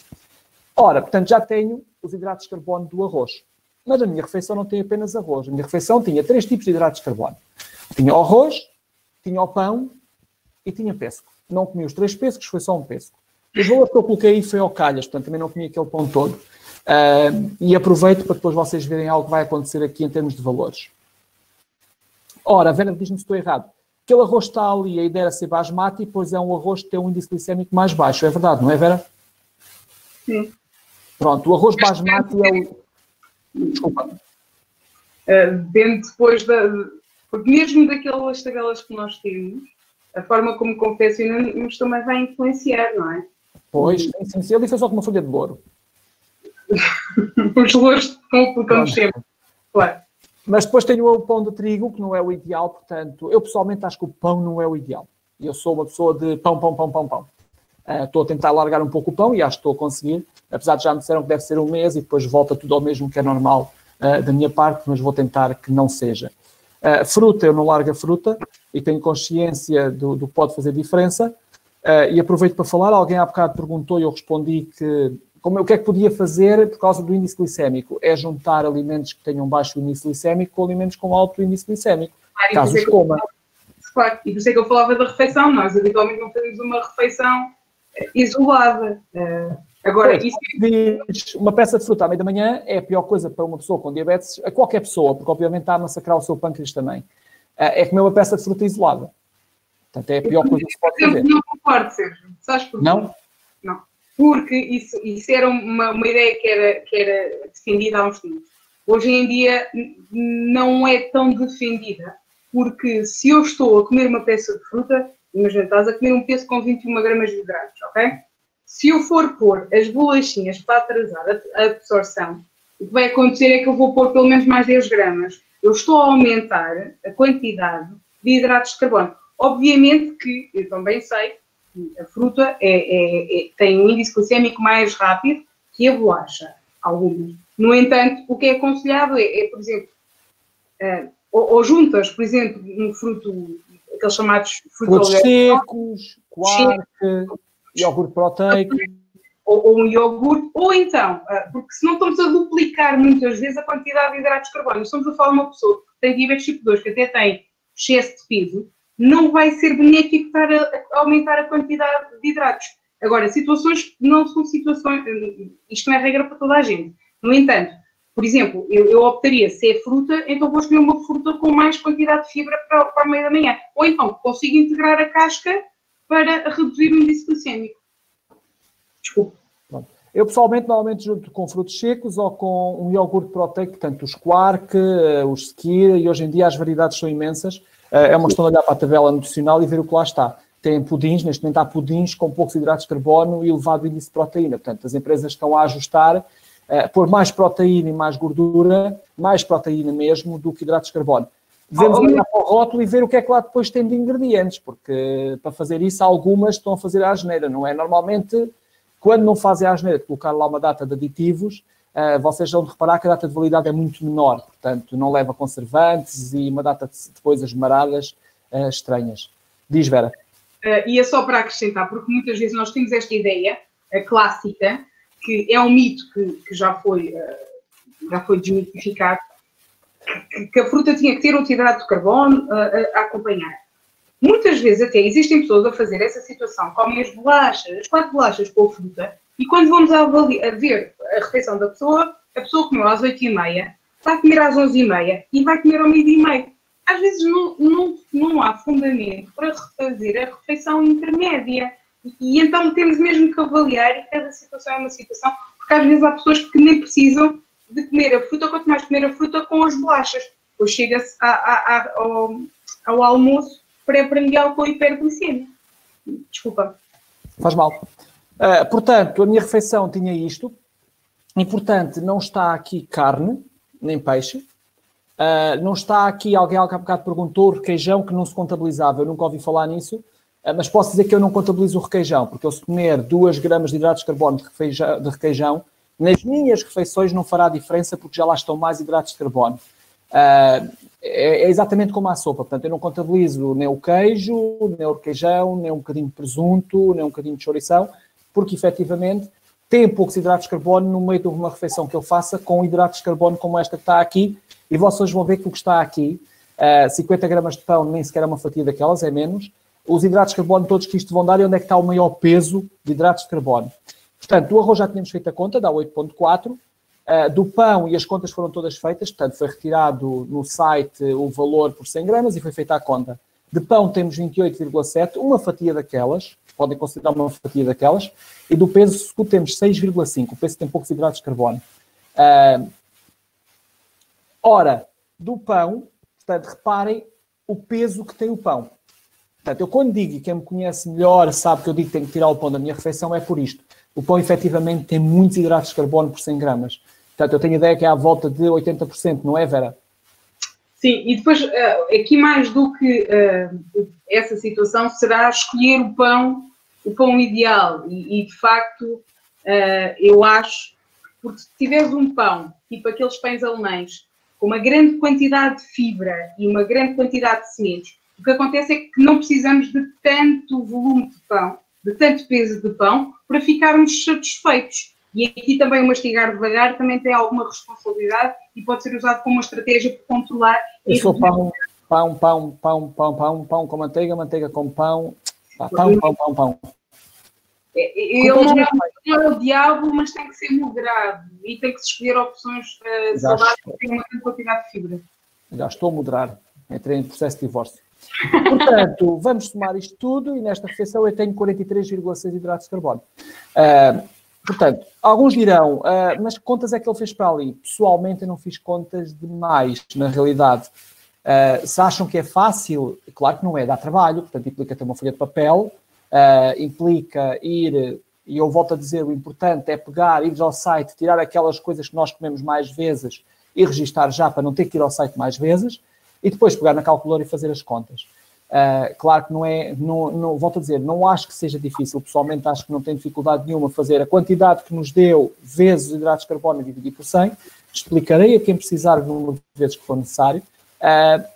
[SPEAKER 1] Ora, portanto, já tenho os hidratos de carbono do arroz. Mas a minha refeição não tem apenas arroz. A minha refeição tinha 3 tipos de hidratos de carbono. Tinha o arroz, tinha o pão e tinha pêssego. Não comi os 3 pêssegos, foi só um pêssego. O valor que eu coloquei aí foi ao calhas, portanto, também não comi aquele pão todo. E aproveito para depois vocês verem algo que vai acontecer aqui em termos de valores. Ora, a Vera diz-me se estou errado. Aquele arroz está ali, a ideia era ser basmati, pois é um arroz que tem um índice glicémico mais baixo. É verdade, não é, Vera?
[SPEAKER 2] Sim.
[SPEAKER 1] Pronto, o arroz basmati é o... Desculpa.
[SPEAKER 2] Dentro depois porque mesmo daquelas tabelas que nós temos, a forma como confeccionamos também vai influenciar, não é?
[SPEAKER 1] Pois, sim. Ele fez só com uma folha de louro.
[SPEAKER 2] Os louros complicamos sempre. Claro.
[SPEAKER 1] Mas depois tenho o pão de trigo, que não é o ideal, portanto, eu pessoalmente acho que o pão não é o ideal. Eu sou uma pessoa de pão. Estou a tentar largar um pouco o pão e acho que estou a conseguir, apesar de já me disseram que deve ser um mês e depois volta tudo ao mesmo, que é normal da minha parte, mas vou tentar que não seja. Fruta, eu não largo a fruta e tenho consciência do que pode fazer diferença. E aproveito para falar, alguém há bocado perguntou e eu respondi que o que é que podia fazer por causa do índice glicémico? É juntar alimentos que tenham baixo índice glicémico com alimentos com alto índice glicémico, caso os coma.
[SPEAKER 2] Claro, e por isso é que eu falava da refeição. Nós habitualmente não fazemos uma refeição isolada. Agora, isso...
[SPEAKER 1] Uma peça de fruta à meia da manhã é a pior coisa para uma pessoa com diabetes, a qualquer pessoa, porque obviamente está a massacrar o seu pâncreas também. É comer uma peça de fruta isolada. Portanto, é a pior coisa que se pode fazer.
[SPEAKER 2] Não concordo, Sérgio. Sabes porquê?
[SPEAKER 1] Não?
[SPEAKER 2] Não. Porque isso era uma ideia que era defendida há uns tempos. Hoje em dia não é tão defendida, porque se eu estou a comer uma peça de fruta, imagina, estás a comer um peso com 21 gramas de hidratos, ok? Se eu for pôr as bolachinhas para atrasar a absorção, o que vai acontecer é que eu vou pôr pelo menos mais 10 gramas. Eu estou a aumentar a quantidade de hidratos de carbono. Obviamente que eu também sei que a fruta tem um índice glicémico mais rápido que a bolacha, algumas. No entanto, o que é aconselhado por exemplo, ou juntas, por exemplo, um fruto aqueles chamados
[SPEAKER 1] frutos secos, quark, iogurte proteico.
[SPEAKER 2] Ou um iogurte, ou então, porque se não estamos a duplicar muitas vezes a quantidade de hidratos de carbono, estamos a falar de uma pessoa que tem diabetes tipo 2, que até tem excesso de peso, não vai ser benéfico estar a aumentar a quantidade de hidratos. Agora, situações não são situações, isto não é regra para toda a gente. No entanto, por exemplo, eu optaria, se é fruta, então vou escolher uma fruta com mais quantidade de fibra para o meio da manhã. Ou então, consigo integrar a casca para reduzir o índice glicêmico. Desculpa.
[SPEAKER 1] Eu, pessoalmente, normalmente junto com frutos secos ou com um iogurte proteico, portanto, os quark, os skyr, e hoje em dia as variedades são imensas. É uma questão de olhar para a tabela nutricional e ver o que lá está. Tem pudins, neste momento há pudins com poucos hidratos de carbono e elevado índice de proteína. Portanto, as empresas estão a ajustar, pôr mais proteína e mais gordura, mais proteína mesmo, do que hidratos de carbono. Devemos olhar para o rótulo e ver o que é que lá depois tem de ingredientes, porque para fazer isso, algumas estão a fazer à asneira, não é? Normalmente, quando não fazem a asneira de colocar lá uma data de aditivos, vocês vão reparar que a data de validade é muito menor, portanto, não leva conservantes e uma data de coisas maradas estranhas. Diz, Vera.
[SPEAKER 2] E é só para acrescentar, porque muitas vezes nós temos esta ideia clássica, que é um mito que já foi desmitificado, que a fruta tinha que ter outro hidrato de carbono a acompanhar. Muitas vezes até existem pessoas a fazer essa situação, comem as 4 bolachas com a fruta, e quando vamos a ver a refeição da pessoa, a pessoa comeu às 8h30, vai comer às 11h30 e vai comer ao 12h30. Às vezes não há fundamento para refazer a refeição intermédia. E então temos mesmo que avaliar, e cada situação é uma situação, porque às vezes há pessoas que nem precisam de comer a fruta, quanto mais comer a fruta com as bolachas. Depois chega-se ao almoço pré-prandial com hiperglicemia. Desculpa.
[SPEAKER 1] Faz mal. Portanto, a minha refeição tinha isto. Importante, não está aqui carne, nem peixe. Não está aqui, alguém há bocado perguntou, requeijão, que não se contabilizava. Eu nunca ouvi falar nisso. Mas posso dizer que eu não contabilizo o requeijão, porque eu se comer 2 gramas de hidratos de carbono de requeijão, nas minhas refeições não fará diferença, porque já lá estão mais hidratos de carbono. É exatamente como a sopa, portanto, eu não contabilizo nem o queijo, nem o requeijão, nem um bocadinho de presunto, nem um bocadinho de chourição, porque efetivamente tem poucos hidratos de carbono no meio de uma refeição que eu faça com hidratos de carbono como esta que está aqui, e vocês vão ver que o que está aqui, 50 gramas de pão, nem sequer é uma fatia daquelas, é menos. Os hidratos de carbono todos que isto vão dar e onde é que está o maior peso de hidratos de carbono. Portanto, do arroz já tínhamos feito a conta, dá 8,4. Do pão, e as contas foram todas feitas, portanto, foi retirado no site o valor por 100 gramas e foi feita a conta. De pão temos 28,7, uma fatia daquelas, podem considerar uma fatia daquelas, e do peso temos 6,5, o peso tem poucos hidratos de carbono. Ora, do pão, portanto, reparem o peso que tem o pão. Portanto, eu quando digo, e quem me conhece melhor sabe que eu digo que tenho que tirar o pão da minha refeição, é por isto. O pão, efetivamente, tem muitos hidratos de carbono por 100 gramas. Portanto, eu tenho a ideia que é à volta de 80%, não é, Vera?
[SPEAKER 2] Sim, e depois, aqui mais do que essa situação, será escolher o pão ideal. E de facto, eu acho, porque se tiveres um pão, tipo aqueles pães alemães, com uma grande quantidade de fibra e uma grande quantidade de sementes, o que acontece é que não precisamos de tanto volume de pão, de tanto peso de pão, para ficarmos satisfeitos. E aqui também o mastigar devagar também tem alguma responsabilidade e pode ser usado como uma estratégia para controlar.
[SPEAKER 1] Eu sou pão com manteiga, manteiga com pão, pão.
[SPEAKER 2] Ele não é o diabo, mas tem que ser moderado e tem que se escolher opções saudáveis que têm uma grande quantidade de fibra.
[SPEAKER 1] Já estou a moderar, entrei em processo de divórcio. Portanto, vamos somar isto tudo e nesta refeição eu tenho 43,6 hidratos de carbono. Portanto, alguns dirão, mas que contas é que ele fez para ali? Pessoalmente eu não fiz contas demais, na realidade. Se acham que é fácil, claro que não é, dá trabalho, portanto implica ter uma folha de papel, implica ir, e eu volto a dizer, o importante é pegar, ir ao site, tirar aquelas coisas que nós comemos mais vezes e registar já para não ter que ir ao site mais vezes, e depois pegar na calculadora e fazer as contas. Claro que não, volto a dizer, não acho que seja difícil, pessoalmente acho que não tem dificuldade nenhuma fazer a quantidade que nos deu vezes os hidratos de carbono e dividir por 100, explicarei a quem precisar o número de vezes que for necessário,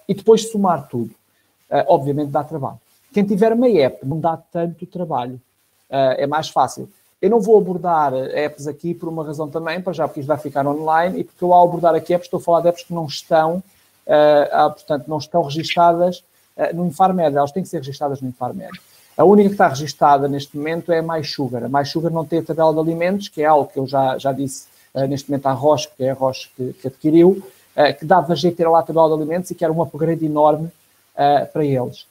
[SPEAKER 1] e depois somar tudo. obviamente dá trabalho. Quem tiver uma app não dá tanto trabalho, é mais fácil. Eu não vou abordar apps aqui por uma razão também, para já porque isto vai ficar online e porque eu ao abordar aqui apps estou a falar de apps que não estão, portanto, não estão registadas no Infarmed, elas têm que ser registadas no Infarmed. A única que está registada neste momento é a MySugar. A MySugar não tem a tabela de alimentos, que é algo que eu já disse neste momento à Roche, que é a Roche que adquiriu, que dava jeito de ter lá a tabela de alimentos e que era um upgrade enorme para eles.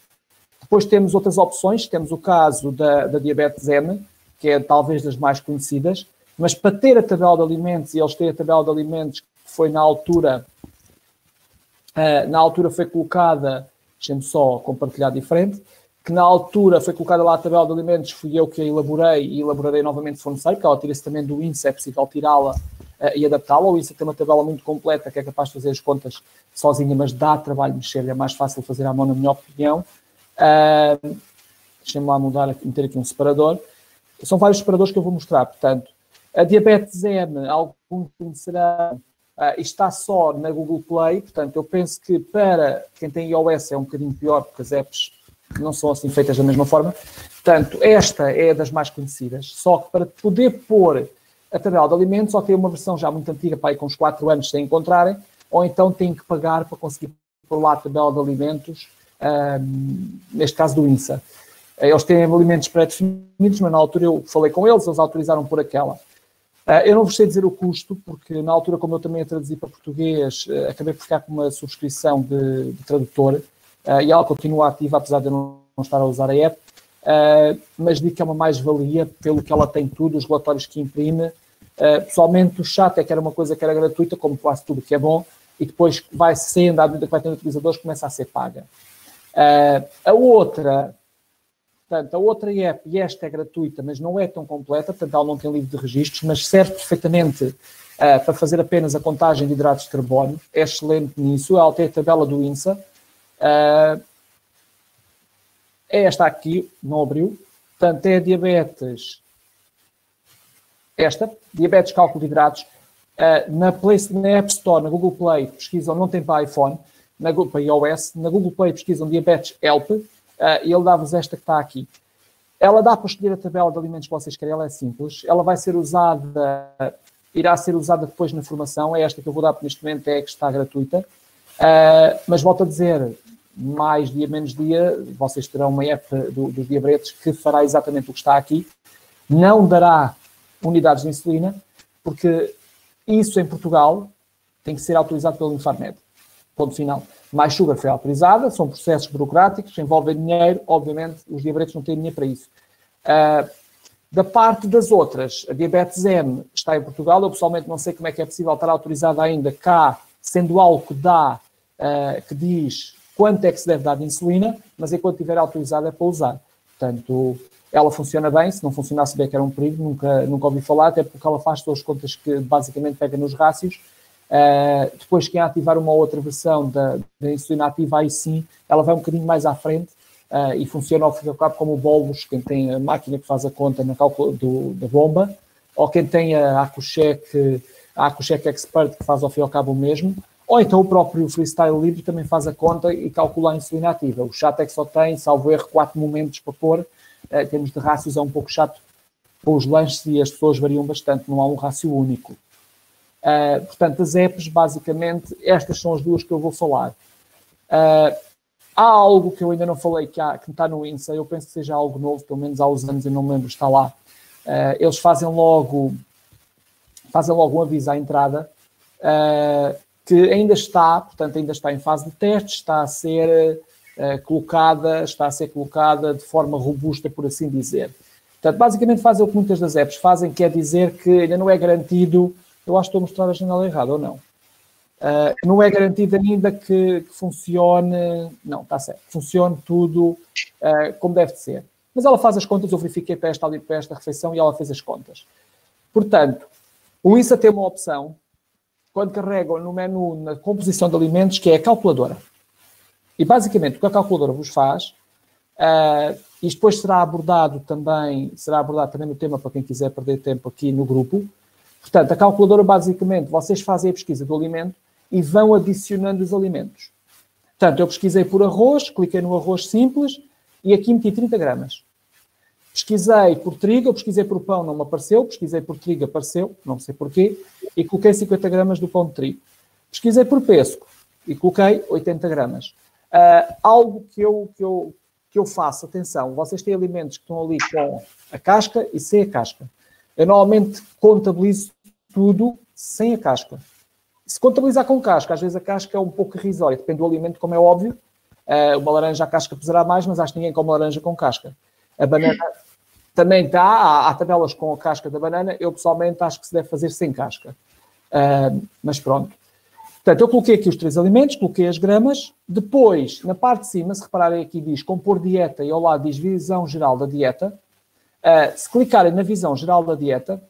[SPEAKER 1] Depois temos outras opções, temos o caso da diabetes M, que é talvez das mais conhecidas, mas para ter a tabela de alimentos, e eles têm a tabela de alimentos que foi na altura foi colocada, deixem-me só compartilhar diferente, que na altura foi colocada lá a tabela de alimentos, fui eu que a elaborei e elaborei novamente se for necessário, porque ela tira-se também do INSA, é possível tirá-la e adaptá-la. O INSA tem uma tabela muito completa, que é capaz de fazer as contas sozinha, mas dá trabalho de mexer, é mais fácil fazer à mão, na minha opinião. Deixem-me lá meter aqui um separador. São vários separadores que eu vou mostrar, portanto, a diabetes M, alguns conhecerão, está só na Google Play, portanto, eu penso que para quem tem iOS é um bocadinho pior, porque as apps não são assim feitas da mesma forma. Portanto, esta é das mais conhecidas, só que para poder pôr a tabela de alimentos, só tem uma versão já muito antiga, para aí com uns 4 anos sem encontrarem, ou então têm que pagar para conseguir pôr lá a tabela de alimentos, neste caso do INSA. Eles têm alimentos pré-definidos, mas na altura eu falei com eles autorizaram por aquela. Eu não vos sei dizer o custo, porque na altura, como eu também a traduzi para português, acabei por ficar com uma subscrição de tradutor, e ela continua ativa, apesar de eu não estar a usar a app, mas digo que é uma mais-valia pelo que ela tem tudo, os relatórios que imprime. Pessoalmente, o chat é que era uma coisa que era gratuita, como quase tudo que é bom, e depois vai sendo, à medida que vai tendo utilizadores, começa a ser paga. A outra app, e esta é gratuita, mas não é tão completa, portanto ela não tem livro de registros, mas serve perfeitamente para fazer apenas a contagem de hidratos de carbono, é excelente nisso, ela tem a tabela do INSA, é esta aqui, não abriu, portanto é a diabetes, diabetes cálculo de hidratos, na App Store, na Google Play, pesquisam, não tem para iPhone, para iOS, na Google Play pesquisam diabetes Help, e ele dá-vos esta que está aqui. Ela dá para escolher a tabela de alimentos que vocês querem, ela é simples. Ela vai ser usada, irá ser usada depois na formação. É esta que eu vou dar, porque neste momento é a que está gratuita. Mas volto a dizer, mais dia, menos dia, vocês terão uma app dos diabetes que fará exatamente o que está aqui. Não dará unidades de insulina, porque isso em Portugal tem que ser autorizado pelo Infarmed. Ponto final. MySugar foi autorizada, são processos burocráticos, envolvem dinheiro, obviamente os diabetes não têm dinheiro para isso. Da parte das outras, a diabetes M está em Portugal, eu pessoalmente não sei como é que é possível estar autorizada ainda cá, sendo algo que dá, que diz quanto é que se deve dar de insulina, mas enquanto estiver autorizada é para usar. Portanto, ela funciona bem, se não funcionasse bem que era um perigo, nunca ouvi falar, até porque ela faz todas as contas que basicamente pega nos rácios. Depois, quem ativar uma outra versão da insulina ativa, aí sim, ela vai um bocadinho mais à frente e funciona ao fim e ao cabo como o bolus, quem tem a máquina que faz a conta no cálculo da bomba, ou quem tem a AcuCheck Expert, que faz ao fim e ao cabo o mesmo, ou então o próprio Freestyle Libre também faz a conta e calcula a insulina ativa. O chato é que só tem, salvo erro, 4 momentos para pôr. Em termos de rácios é um pouco chato com os lanches e as pessoas variam bastante, não há um rácio único. Portanto, as apps, basicamente, estas são as duas que eu vou falar. Há algo que eu ainda não falei, que está no INSA, eu penso que seja algo novo, pelo menos há uns anos, eu não me lembro, está lá. Eles fazem logo um aviso à entrada, que ainda está em fase de teste, está a ser colocada de forma robusta, por assim dizer. Portanto, basicamente fazem o que muitas das apps fazem, quer dizer que ainda não é garantido. Eu acho que estou a mostrar a janela errada, ou não? Não é garantido ainda que funcione... Não, está certo. Funcione tudo como deve de ser. Mas ela faz as contas, eu verifiquei para esta refeição e ela fez as contas. Portanto, o INSA tem uma opção, quando carregam no menu, na composição de alimentos, que é a calculadora. E, basicamente, o que a calculadora vos faz, isto depois será abordado também no tema para quem quiser perder tempo aqui no grupo. Portanto, a calculadora, basicamente, vocês fazem a pesquisa do alimento e vão adicionando os alimentos. Portanto, eu pesquisei por arroz, cliquei no arroz simples e aqui meti 30 gramas. Pesquisei por trigo, eu pesquisei por pão, não me apareceu. Pesquisei por trigo, apareceu, não sei porquê. E coloquei 50 gramas do pão de trigo. Pesquisei por pêssego e coloquei 80 gramas. Algo que eu faço, atenção, vocês têm alimentos que estão ali com a casca e sem a casca. Eu normalmente contabilizo tudo sem a casca. Se contabilizar com casca, às vezes a casca é um pouco irrisória, depende do alimento, como é óbvio. Uma laranja, a casca pesará mais, mas acho que ninguém come laranja com casca. A banana também está, há tabelas com a casca da banana, eu pessoalmente acho que se deve fazer sem casca. Mas pronto. Portanto, eu coloquei aqui os 3 alimentos, coloquei as gramas, depois, na parte de cima, se repararem aqui diz compor dieta e ao lado diz visão geral da dieta. Se clicarem na visão geral da dieta,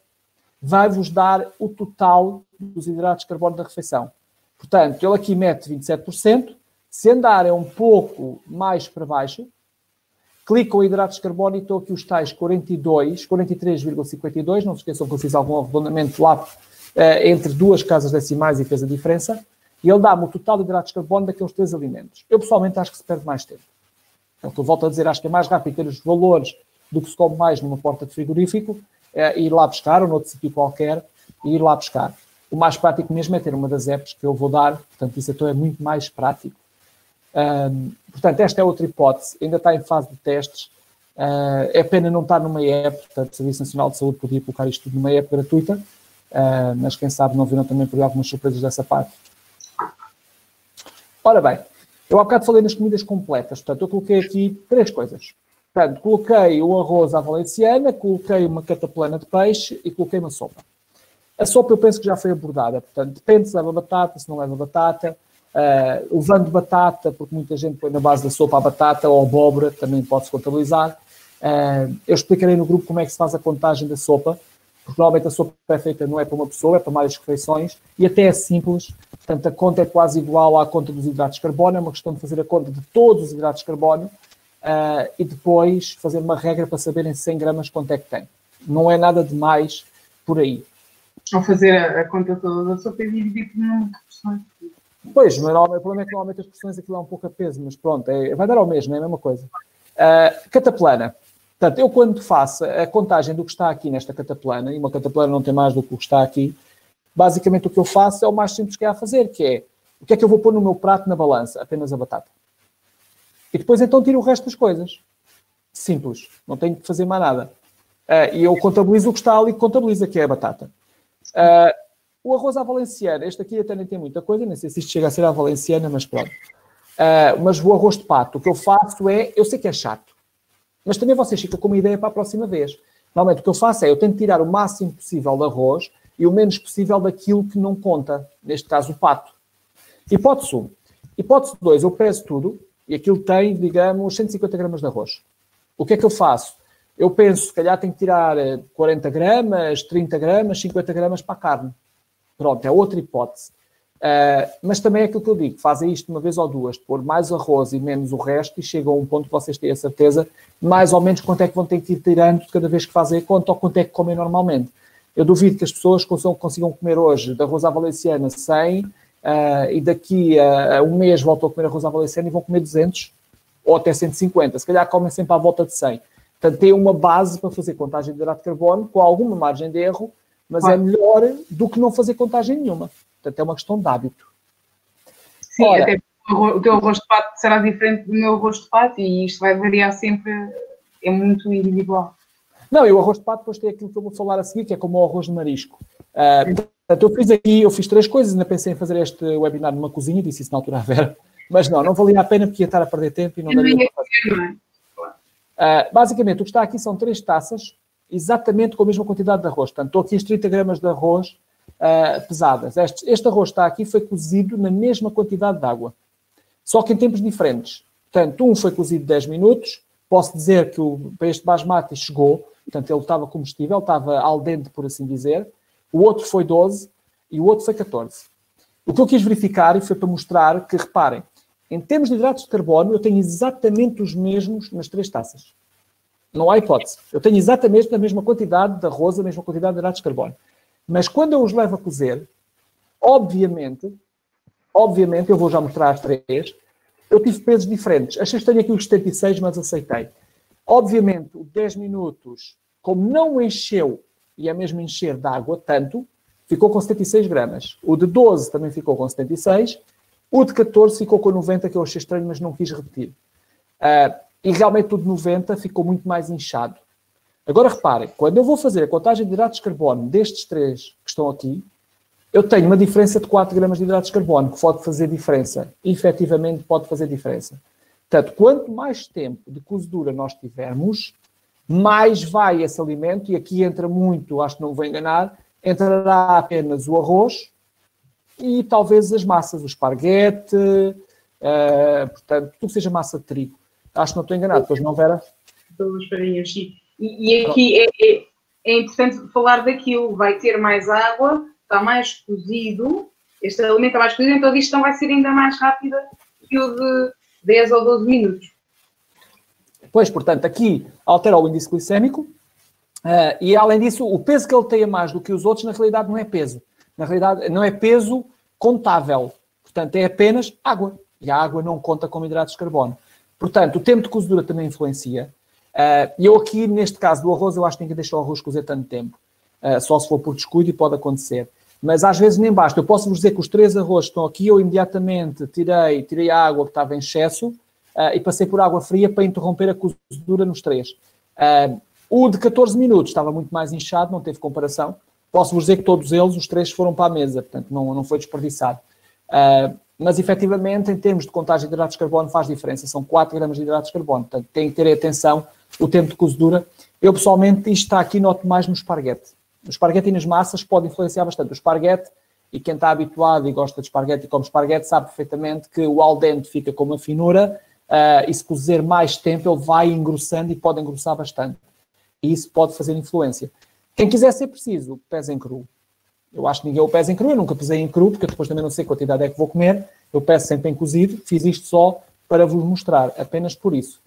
[SPEAKER 1] vai-vos dar o total dos hidratos de carbono da refeição. Portanto, ele aqui mete 27%. Se andarem um pouco mais para baixo, clicam em hidratos de carbono e estão aqui os tais 43,52. Não se esqueçam que eu fiz algum arredondamento lá entre 2 casas decimais e fez a diferença. E ele dá-me o total de hidratos de carbono daqueles 3 alimentos. Eu, pessoalmente, acho que se perde mais tempo. Então, eu volto a dizer, acho que é mais rápido ter os valores do que se come mais numa porta de frigorífico, ir lá buscar, ou noutro sítio qualquer, e ir lá buscar. O mais prático mesmo é ter uma das apps que eu vou dar, portanto, isso então é muito mais prático. Portanto, esta é outra hipótese, ainda está em fase de testes. É pena não estar numa app, portanto, o Serviço Nacional de Saúde podia colocar isto tudo numa app gratuita, mas quem sabe não viram também por aí algumas surpresas dessa parte. Ora bem, eu há bocado falei nas comidas completas, portanto, eu coloquei aqui 3 coisas. Portanto, coloquei o arroz à valenciana, coloquei uma cataplana de peixe e coloquei uma sopa. A sopa eu penso que já foi abordada, portanto, depende se leva batata, se não leva batata. Levando batata, porque muita gente põe na base da sopa a batata ou a abóbora, também pode-se contabilizar. Eu explicarei no grupo como é que se faz a contagem da sopa, porque normalmente a sopa é feita não é para uma pessoa, é para várias refeições, e até é simples, portanto a conta é quase igual à conta dos hidratos de carbono, é uma questão de fazer a conta de todos os hidratos de carbono e depois fazer uma regra para saberem 100 gramas quanto é que tem. Não é nada de mais por aí.
[SPEAKER 2] Ao fazer a conta toda da sopa e dividir por número de porções.
[SPEAKER 1] Pois, mas o problema é que normalmente as porções aquilo é um pouco a peso, mas pronto, vai dar ao mesmo, é a mesma coisa. Cataplana. Portanto, eu quando faço a contagem do que está aqui nesta cataplana, e uma cataplana não tem mais do que o que está aqui, basicamente o que eu faço é o mais simples que há a fazer, que é, o que é que eu vou pôr no meu prato na balança? Apenas a batata. E depois então tiro o resto das coisas. Simples, não tenho que fazer mais nada. E eu contabilizo o que está ali, que contabiliza, que é a batata. O arroz à valenciana, este aqui até nem tem muita coisa, nem sei se isto chega a ser à valenciana, mas pronto. Mas o arroz de pato, o que eu faço é, eu sei que é chato, mas também vocês ficam com uma ideia para a próxima vez. Normalmente o que eu faço é, eu tento tirar o máximo possível de arroz e o menos possível daquilo que não conta, neste caso o pato. Hipótese 1. Hipótese 2, eu peso tudo e aquilo tem, digamos, 150 gramas de arroz. O que é que eu faço? Eu penso, se calhar tenho que tirar 40 gramas, 30 gramas, 50 gramas para a carne. Pronto, é outra hipótese. Mas também é aquilo que eu digo, fazem isto uma vez ou duas, de pôr mais arroz e menos o resto e chegam a um ponto que vocês têm a certeza mais ou menos quanto é que vão ter que ir tirando de cada vez que fazem a conta ou quanto é que comem normalmente. Eu duvido que as pessoas consigam comer hoje de arroz à valenciana 100 e daqui a um mês voltam a comer arroz à valenciana e vão comer 200 ou até 150. Se calhar comem sempre à volta de 100. Portanto, tem uma base para fazer contagem de hidrato de carbono com alguma margem de erro, mas é melhor do que não fazer contagem nenhuma. Portanto, é uma questão de hábito.
[SPEAKER 2] Sim, ora, até o teu arroz de pato será diferente do meu arroz de pato e isto vai variar sempre, é muito individual.
[SPEAKER 1] Não, e o arroz de pato depois tem aquilo que eu vou falar a seguir, que é como o arroz de marisco. Portanto, eu fiz 3 coisas, ainda pensei em fazer este webinar numa cozinha, disse isso na altura à Vera, mas não valia a pena porque ia estar a perder tempo e não daria para fazer. Basicamente, o que está aqui são 3 taças, exatamente com a mesma quantidade de arroz. Portanto, estou aqui as 30 gramas de arroz pesadas. Este arroz está aqui, foi cozido na mesma quantidade de água. Só que em tempos diferentes. Portanto, um foi cozido 10 minutos. Posso dizer que para este basmati chegou. Portanto, ele estava comestível, estava al dente, por assim dizer. O outro foi 12 e o outro foi 14. O que eu quis verificar, e foi para mostrar que, reparem, em termos de hidratos de carbono, eu tenho exatamente os mesmos nas 3 taças. Não há hipótese. Eu tenho exatamente a mesma quantidade de arroz, a mesma quantidade de hidratos de carbono. Mas quando eu os levo a cozer, obviamente, eu vou já mostrar as 3, eu tive pesos diferentes. Achei estranho aqui os 76, mas aceitei. Obviamente, o 10 minutos, como não encheu, e é mesmo encher de água tanto, ficou com 76 gramas. O de 12 também ficou com 76. O de 14 ficou com 90, que eu achei estranho, mas não quis repetir. E realmente o de 90 ficou muito mais inchado. Agora reparem, quando eu vou fazer a contagem de hidratos de carbono destes 3 que estão aqui, eu tenho uma diferença de 4 gramas de hidratos de carbono, que pode fazer diferença. Efetivamente pode fazer diferença. Portanto, quanto mais tempo de cozedura nós tivermos, mais vai esse alimento, e aqui entra muito, acho que não vou enganar, entrará apenas o arroz e talvez as massas, o esparguete, portanto, tudo que seja massa de trigo. Acho que não estou enganado, pois não, Vera?
[SPEAKER 2] Pelas farinhas, sim. E aqui é importante falar daquilo, vai ter mais água, está mais cozido, este alimento está mais cozido, então a digestão vai ser ainda mais rápida que o de 10 ou 12 minutos.
[SPEAKER 1] Pois, portanto, aqui altera o índice glicémico e, além disso, o peso que ele tem a mais do que os outros, na realidade, não é peso. Na realidade, não é peso contável. Portanto, é apenas água. E a água não conta como hidratos de carbono. Portanto, o tempo de cozedura também influencia. E eu aqui, neste caso do arroz, eu acho que tenho que deixar o arroz cozer tanto tempo. Só se for por descuido e pode acontecer. Mas às vezes nem basta. Eu posso vos dizer que os 3 arrozes que estão aqui, eu imediatamente tirei a água que estava em excesso e passei por água fria para interromper a cozedura nos 3. O de 14 minutos estava muito mais inchado, não teve comparação. Posso vos dizer que todos eles, os 3, foram para a mesa, portanto não foi desperdiçado. Mas efetivamente, em termos de contagem de hidratos de carbono, faz diferença. São 4 gramas de hidratos de carbono, portanto tem que ter atenção o tempo de cozedura. Eu pessoalmente, isto está aqui, noto mais no esparguete. O esparguete e nas massas pode influenciar bastante. O esparguete, e quem está habituado e gosta de esparguete e come esparguete, sabe perfeitamente que o al dente fica com uma finura e se cozer mais tempo ele vai engrossando e pode engrossar bastante. E isso pode fazer influência. Quem quiser ser preciso, pesa em cru. Eu acho que ninguém o pesa em cru, eu nunca pesei em cru, porque depois também não sei quantidade é que vou comer. Eu peço sempre em cozido, fiz isto só para vos mostrar, apenas por isso.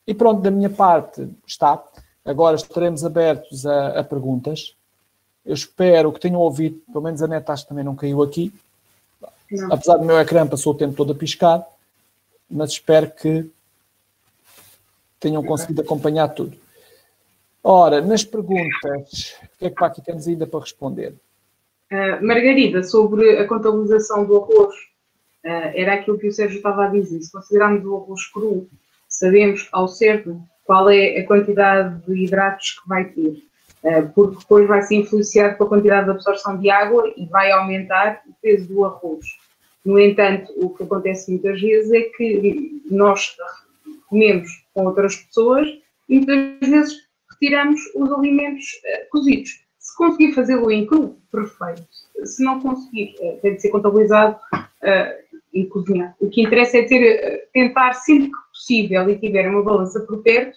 [SPEAKER 1] E pronto, da minha parte está. Agora estaremos abertos a perguntas. Eu espero que tenham ouvido, pelo menos a neta acho que também não caiu aqui. Não. Apesar do meu ecrã passou o tempo todo a piscar, mas espero que tenham conseguido acompanhar tudo. Ora, nas perguntas, o que é que para aqui temos ainda para responder?
[SPEAKER 2] Margarida, sobre a contabilização do arroz, era aquilo que o Sérgio estava a dizer. Se considerarmos o arroz cru, sabemos ao certo qual é a quantidade de hidratos que vai ter, porque depois vai ser influenciado pela quantidade de absorção de água e vai aumentar o peso do arroz. No entanto, o que acontece muitas vezes é que nós comemos com outras pessoas e muitas vezes retiramos os alimentos cozidos. Se conseguir fazê-lo em cru, perfeito. Se não conseguir, tem de ser contabilizado e cozinhar. O que interessa é tentar sempre que possível e tiver uma balança por perto,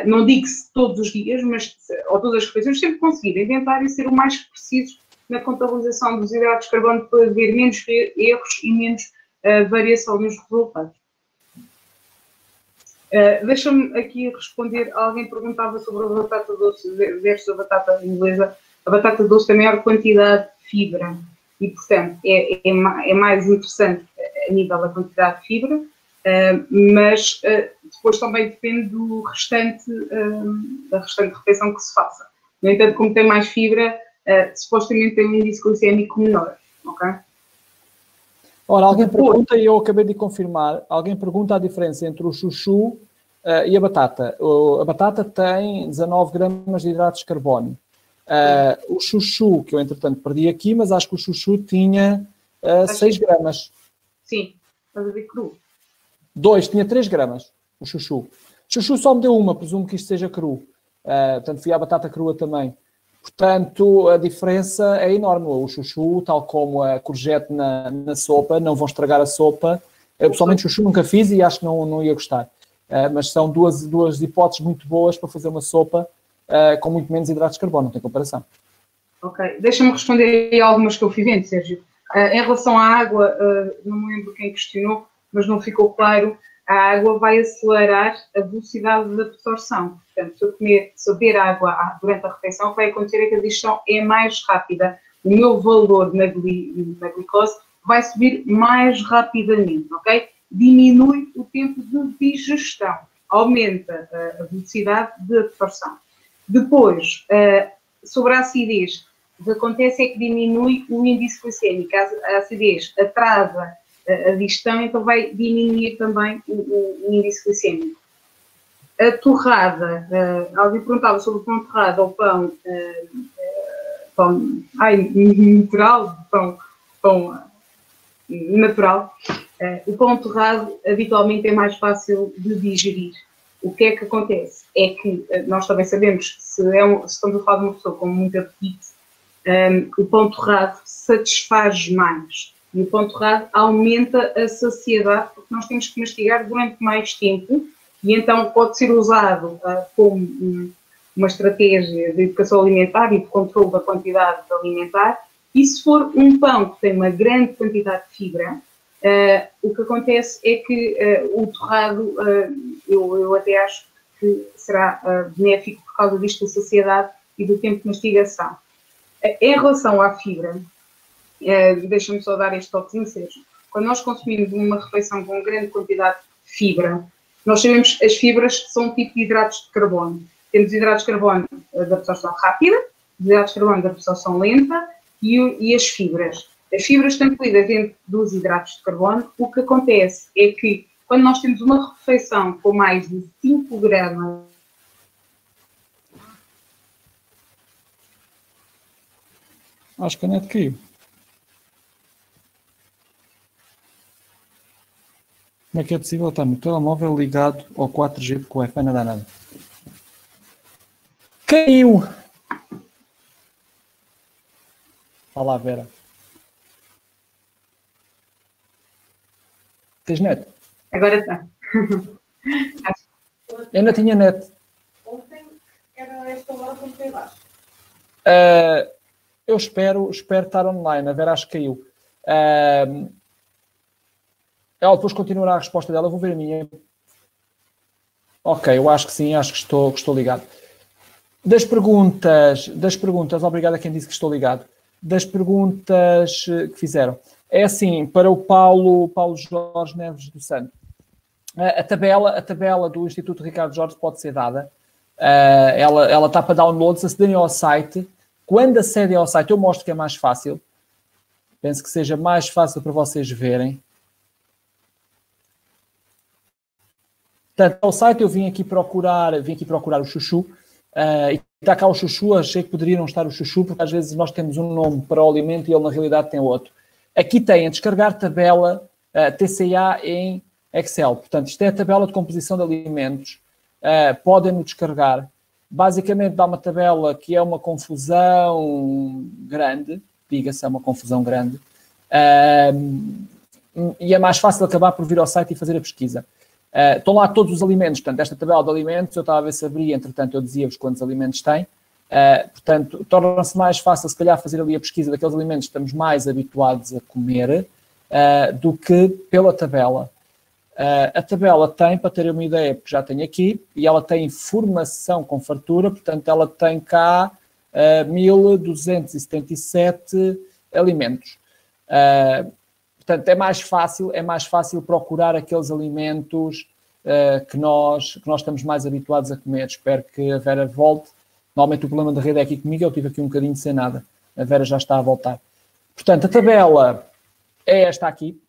[SPEAKER 2] não digo-se todos os dias, mas ou todas as refeições, sempre conseguir tentar e ser o mais preciso na contabilização dos hidratos de carbono para haver menos erros e menos variação nos resultados. Deixa-me aqui responder. Alguém perguntava sobre a batata doce versus a batata inglesa. A batata doce tem maior quantidade de fibra e, portanto, é mais interessante a nível da quantidade de fibra, mas depois também depende do restante, da restante refeição que se faça. No entanto, como tem mais fibra, supostamente tem um índice glicémico menor. Okay?
[SPEAKER 1] Ora, alguém pergunta, e eu acabei de confirmar, alguém pergunta a diferença entre o chuchu e a batata. A batata tem 19 gramas de hidratos de carbono. O chuchu, que eu entretanto perdi aqui, mas acho que o chuchu tinha 6 gramas.
[SPEAKER 2] Sim, estás a ver cru.
[SPEAKER 1] 2, tinha 3 gramas, o chuchu. O chuchu só me deu uma, presumo que isto seja cru. Portanto, fui à batata crua também. Portanto, a diferença é enorme. O chuchu, tal como a courgette na sopa, não vão estragar a sopa. Eu, pessoalmente, chuchu nunca fiz e acho que não ia gostar. Mas são duas hipóteses muito boas para fazer uma sopa com muito menos hidratos de carbono, não tem comparação.
[SPEAKER 2] Ok. Deixa-me responder aí algumas que eu fui vendo, Sérgio. Em relação à água, não me lembro quem questionou, mas não ficou claro. A água vai acelerar a velocidade de absorção. Portanto, se eu beber água durante a refeição, o que vai acontecer é que a digestão é mais rápida. O meu valor na glicose vai subir mais rapidamente, ok? Diminui o tempo de digestão, aumenta a velocidade de absorção. Depois, sobre a acidez, o que acontece é que diminui o índice glicémico. A acidez atrasa a digestão, então vai diminuir também o índice glicémico. A torrada, alguém perguntava sobre o pão torrado ou pão natural, pão natural. O pão torrado habitualmente é mais fácil de digerir. O que é que acontece? É que nós também sabemos que se estamos a falar de uma pessoa com muito apetite, o pão torrado satisfaz mais. E o pão torrado aumenta a saciedade, porque nós temos que mastigar durante mais tempo, e então pode ser usado como uma estratégia de educação alimentar e de controle da quantidade alimentar. E se for um pão que tem uma grande quantidade de fibra, o que acontece é que o torrado, eu até acho que será benéfico por causa disto da saciedade e do tempo de mastigação. Em relação à fibra, deixa-me só dar este toquezinho, Sérgio. Quando nós consumimos uma refeição com grande quantidade de fibra, nós sabemos que as fibras são um tipo de hidratos de carbono. Temos hidratos de carbono de absorção rápida, hidratos de carbono de absorção lenta e as fibras. As fibras estão incluídas dentro dos hidratos de carbono. O que acontece é que quando nós temos uma refeição com mais de 5 gramas,
[SPEAKER 1] acho que a net caiu. Como é que é possível estar no telemóvel ligado ao 4G porque o Wi-Fi não dá nada? Caiu! Olá, Vera. Tens net?
[SPEAKER 2] agora está.
[SPEAKER 1] Eu ainda tinha net.
[SPEAKER 3] Ontem era esta hora quando foi baixo.
[SPEAKER 1] Eu espero estar online. A Vera acho que caiu. Ela depois continuará a resposta dela. Eu vou ver a minha. Ok, eu acho que sim. Acho que estou ligado. Das perguntas, obrigado a quem disse que estou ligado. Das perguntas que fizeram. É assim, para o Paulo Jorge Neves do Santo. A tabela do Instituto Ricardo Jorge pode ser dada. Ela está para download. Se acederem ao site, quando acedem ao site, eu mostro que é mais fácil. Penso que seja mais fácil para vocês verem. Portanto, ao site eu vim aqui procurar o chuchu. E está cá o chuchu. Achei que poderia não estar o chuchu, porque às vezes nós temos um nome para o alimento e ele na realidade tem outro. Aqui tem a descarregar tabela TCA em Excel. Portanto, isto é a tabela de composição de alimentos. Podem-no descarregar. Basicamente dá uma tabela que é uma confusão grande. Diga-se, é uma confusão grande. E é mais fácil acabar por vir ao site e fazer a pesquisa. Estão lá todos os alimentos. Portanto, esta tabela de alimentos, eu estava a ver se abria, entretanto eu dizia-vos quantos alimentos tem. Portanto, torna-se mais fácil, se calhar, fazer ali a pesquisa daqueles alimentos que estamos mais habituados a comer do que pela tabela. A tabela tem, para terem uma ideia, porque já tenho aqui, e ela tem informação com fartura, portanto, ela tem cá 1277 alimentos. Portanto, é mais fácil procurar aqueles alimentos que nós estamos mais habituados a comer. Espero que a Vera volte. Normalmente o problema da rede é aqui comigo, eu tive aqui um bocadinho sem nada. A Vera já está a voltar. Portanto, a tabela é esta aqui.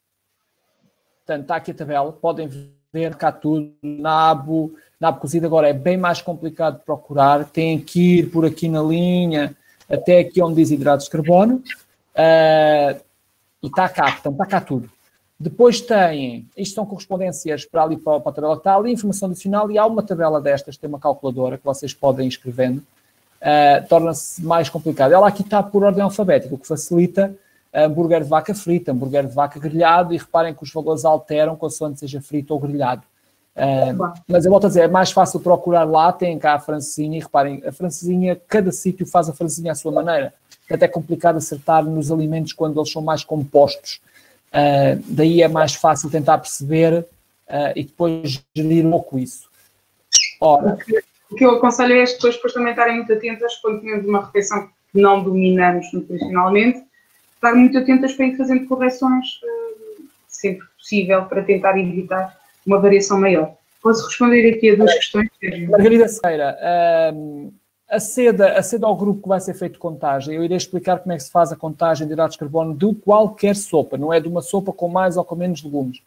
[SPEAKER 1] Portanto, está aqui a tabela. Podem ver cá tudo. Nabo cozido agora é bem mais complicado de procurar. Tem que ir por aqui na linha até aqui onde diz hidratos de carbono. E está cá, portanto, está cá tudo. Depois tem, isto são correspondências para ali para a tabela que está ali, informação adicional, e há uma tabela destas, tem uma calculadora que vocês podem ir escrevendo, torna-se mais complicado. Ela aqui está por ordem alfabética, o que facilita hambúrguer de vaca frita, hambúrguer de vaca grelhado, e reparem que os valores alteram consoante seja frito ou grelhado. Mas eu volto a dizer, é mais fácil procurar lá, tem cá a francesinha, e reparem, a francesinha, cada sítio faz a francesinha à sua maneira. Portanto, é complicado acertar nos alimentos quando eles são mais compostos. Daí é mais fácil tentar perceber e depois gerir um pouco isso. Ora,
[SPEAKER 2] o que eu aconselho é as pessoas depois também estarem muito atentas quando temos uma refeição que não dominamos nutricionalmente, estar muito atentas para ir fazendo correções sempre possível para tentar evitar uma variação maior. Posso responder aqui a duas questões, Sérgio?
[SPEAKER 1] Margarida Seira, aceda ao grupo que vai ser feito contagem. Eu irei explicar como é que se faz a contagem de hidratos de carbono de qualquer sopa, não é de uma sopa com mais ou com menos legumes.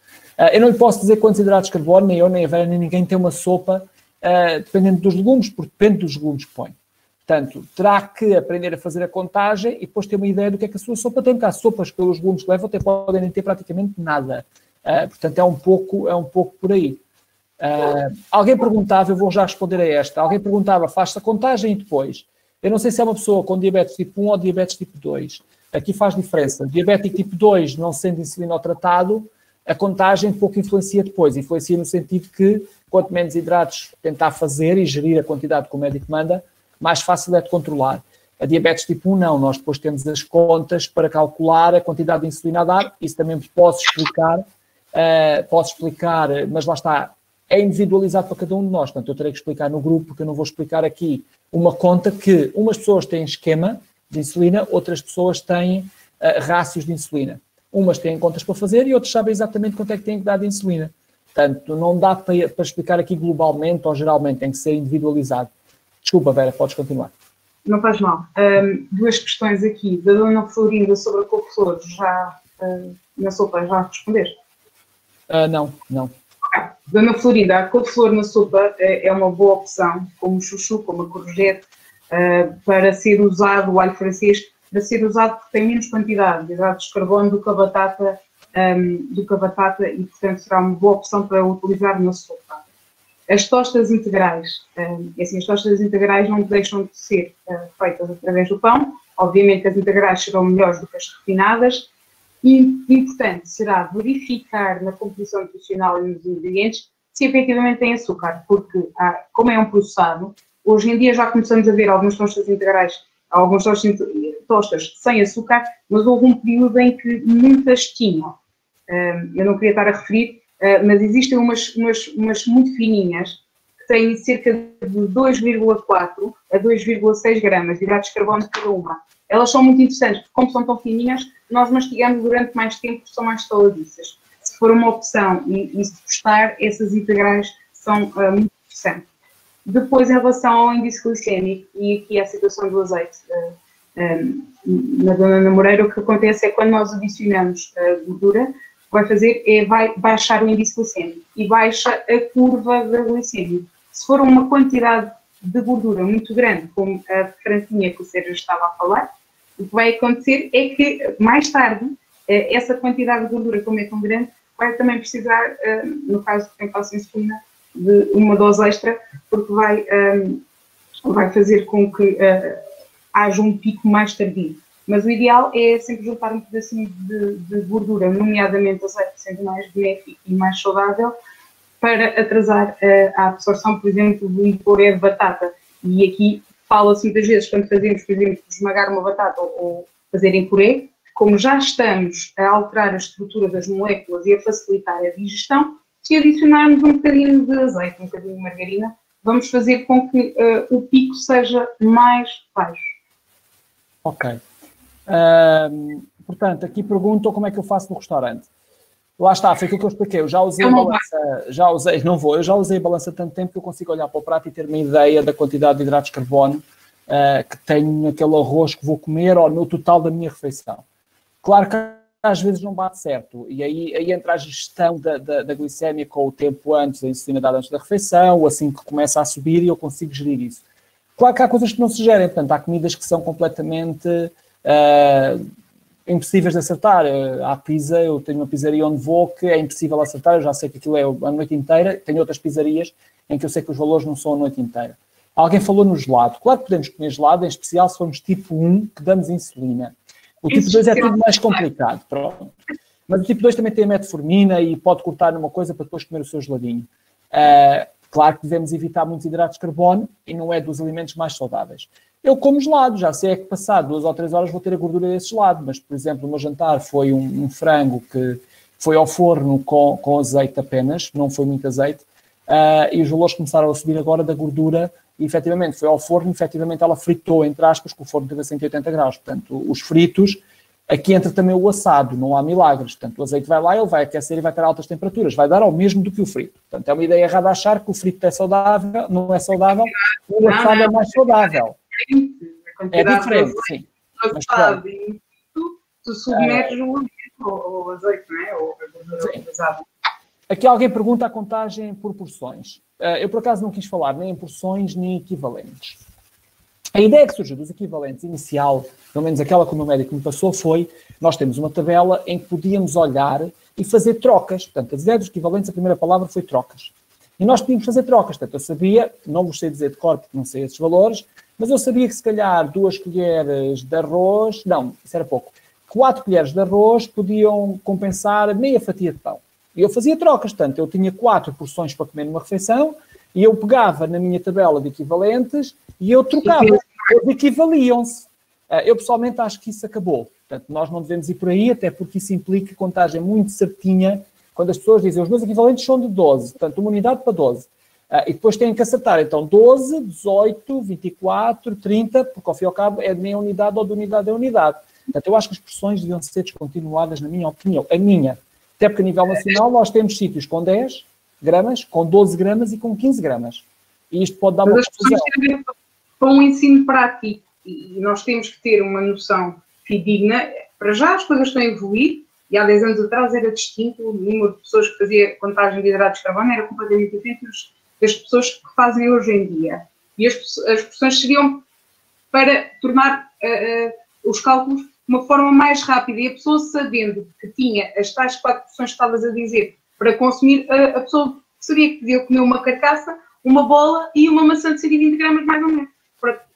[SPEAKER 1] Eu não lhe posso dizer quantos hidratos de carbono, nem eu, nem a Vera, nem ninguém tem uma sopa dependendo dos legumes, porque depende dos legumes que põe. Portanto, terá que aprender a fazer a contagem e depois ter uma ideia do que é que a sua sopa tem, porque há sopas que pelos legumes que levam até podem nem ter praticamente nada. Portanto, é um pouco por aí. Alguém perguntava, eu vou já responder a esta, alguém perguntava, faz-se a contagem e depois? Eu não sei se é uma pessoa com diabetes tipo 1 ou diabetes tipo 2. Aqui faz diferença. Diabético tipo 2, não sendo insulino tratado, a contagem pouco influencia depois. Influencia no sentido que, quanto menos hidratos tentar fazer e gerir a quantidade que o médico manda, mais fácil é de controlar. A diabetes tipo 1 não, nós depois temos as contas para calcular a quantidade de insulina a dar, isso também posso explicar, mas lá está, é individualizado para cada um de nós, portanto eu terei que explicar no grupo, porque eu não vou explicar aqui uma conta que umas pessoas têm esquema de insulina, outras pessoas têm rácios de insulina. Umas têm contas para fazer e outras sabem exatamente quanto é que têm que dar de insulina. Portanto, não dá para explicar aqui globalmente ou geralmente, tem que ser individualizado. Desculpa, Vera, podes continuar.
[SPEAKER 2] Não faz mal. Duas questões aqui. Da Dona Florinda sobre a couve-flor, na sopa, já respondeste?
[SPEAKER 1] Não.
[SPEAKER 2] Dona Florinda, a couve-flor na sopa é uma boa opção, como o chuchu, como a courgette, para ser usado, o alho francês, para ser usado porque tem menos quantidade de hidratos de carbono do que a batata, e, portanto, será uma boa opção para utilizar na sopa. As tostas integrais, as tostas integrais não deixam de ser feitas através do pão. Obviamente as integrais serão melhores do que as refinadas. E importante será verificar na composição nutricional e nos ingredientes se efetivamente tem açúcar, porque como é um processado, hoje em dia já começamos a ver algumas tostas integrais, algumas tostas sem açúcar, mas houve um período em que muitas tinham. Eu não queria estar a referir, mas existem umas muito fininhas que têm cerca de 2,4 a 2,6 gramas de hidratos de carbono cada uma. Elas são muito interessantes, porque como são tão fininhas, nós mastigamos durante mais tempo, porque são mais saladiças. Se for uma opção e se gostar, essas integrais são muito interessantes. Depois, em relação ao índice glicémico, e aqui a situação do azeite, na Dona Ana Moreira, o que acontece é que quando nós adicionamos gordura, o que vai fazer é baixar o índice glicémico e baixa a curva da glicemia. Se for uma quantidade de gordura muito grande, como a francinha que o Sérgio estava a falar, o que vai acontecer é que, mais tarde, essa quantidade de gordura, como é tão grande, vai também precisar, no caso de quem passa insulina, de uma dose extra, porque vai fazer com que haja um pico mais tardio. Mas o ideal é sempre juntar um pedacinho de gordura, nomeadamente azeite, sendo mais benéfico e mais saudável, para atrasar a absorção, por exemplo, do puré de batata. E aqui fala-se muitas vezes, quando fazemos, por exemplo, esmagar uma batata ou fazer em puré, como já estamos a alterar a estrutura das moléculas e a facilitar a digestão, se adicionarmos um bocadinho de azeite, um bocadinho de margarina, vamos fazer com que o pico seja mais baixo.
[SPEAKER 1] Ok. Portanto, aqui perguntam como é que eu faço no restaurante. Lá está, foi aquilo que eu expliquei. Eu já usei a balança, eu já usei a balança tanto tempo que eu consigo olhar para o prato e ter uma ideia da quantidade de hidratos de carbono que tenho naquele arroz que vou comer ou no total da minha refeição. Claro que às vezes não bate certo, e aí entra a gestão da glicémia com o tempo antes, a insulina dada antes da refeição, assim que começa a subir e eu consigo gerir isso. Claro que há coisas que não se gerem, portanto, há comidas que são completamente impossíveis de acertar. Há pizza, eu tenho uma pizzaria onde vou que é impossível acertar, eu já sei que aquilo é a noite inteira, tenho outras pizzarias em que eu sei que os valores não são a noite inteira. Alguém falou no gelado. Claro que podemos comer gelado, em especial se formos tipo 1, que damos insulina. O tipo 2 é tudo mais complicado, pronto. Mas o tipo 2 também tem a metformina e pode cortar numa coisa para depois comer o seu geladinho. Claro que devemos evitar muitos hidratos de carbono e não é dos alimentos mais saudáveis. Eu como gelado, já sei que passado 2 ou 3 horas vou ter a gordura desse gelado, mas, por exemplo, o meu jantar foi um frango que foi ao forno com azeite apenas, não foi muito azeite, e os valores começaram a subir agora da gordura e, efetivamente, foi ao forno, efetivamente ela fritou, entre aspas, que o forno teve a 180 graus. Portanto, os fritos Aqui entra também o assado, não há milagres. Portanto, o azeite vai lá, ele vai aquecer e vai ter altas temperaturas. Vai dar ao mesmo do que o frito. Portanto, é uma ideia errada achar que o frito é saudável, não é saudável, o assado é mais saudável. É diferente, sim.
[SPEAKER 2] Mas tu submetes o azeite, não é? Ou a gordura pesada.
[SPEAKER 1] Aqui alguém pergunta a contagem por porções. Eu, por acaso, não quis falar nem em porções nem em equivalentes. A ideia que surgiu dos equivalentes inicial, pelo menos aquela que o meu médico me passou, foi nós temos uma tabela em que podíamos olhar e fazer trocas. Portanto, a ideia dos equivalentes, a primeira palavra foi trocas. E nós podíamos fazer trocas. Portanto, eu sabia, não vos sei dizer de cor porque não sei esses valores, mas eu sabia que se calhar 2 colheres de arroz, não, isso era pouco, 4 colheres de arroz podiam compensar meia fatia de pão. E eu fazia trocas, portanto, eu tinha 4 porções para comer numa refeição e eu pegava na minha tabela de equivalentes e eu trocava, eles equivaliam-se. Eu pessoalmente acho que isso acabou. Portanto, nós não devemos ir por aí, até porque isso implica contagem muito certinha, quando as pessoas dizem os meus equivalentes são de 12, portanto, uma unidade para 12. E depois têm que acertar, então, 12, 18, 24, 30, porque ao fim e ao cabo é de meia unidade ou de unidade a unidade. Portanto, eu acho que as porções deviam ser descontinuadas, na minha opinião. A minha. Até porque a nível nacional nós temos sítios com 10 gramas, com 12 gramas e com 15 gramas. E isto pode dar uma confusão.
[SPEAKER 2] Para um ensino prático, e nós temos que ter uma noção fidedigna, para já as coisas estão a evoluir, e há 10 anos atrás era distinto, o número de pessoas que fazia contagem de hidratos de carbono era completamente diferente das pessoas que fazem hoje em dia. E as porções seriam para tornar os cálculos de uma forma mais rápida, e a pessoa sabendo que tinha as tais 4 porções que estavas a dizer para consumir, a pessoa sabia que podia comer uma carcaça, uma bola e uma maçã de 120 gramas mais ou menos.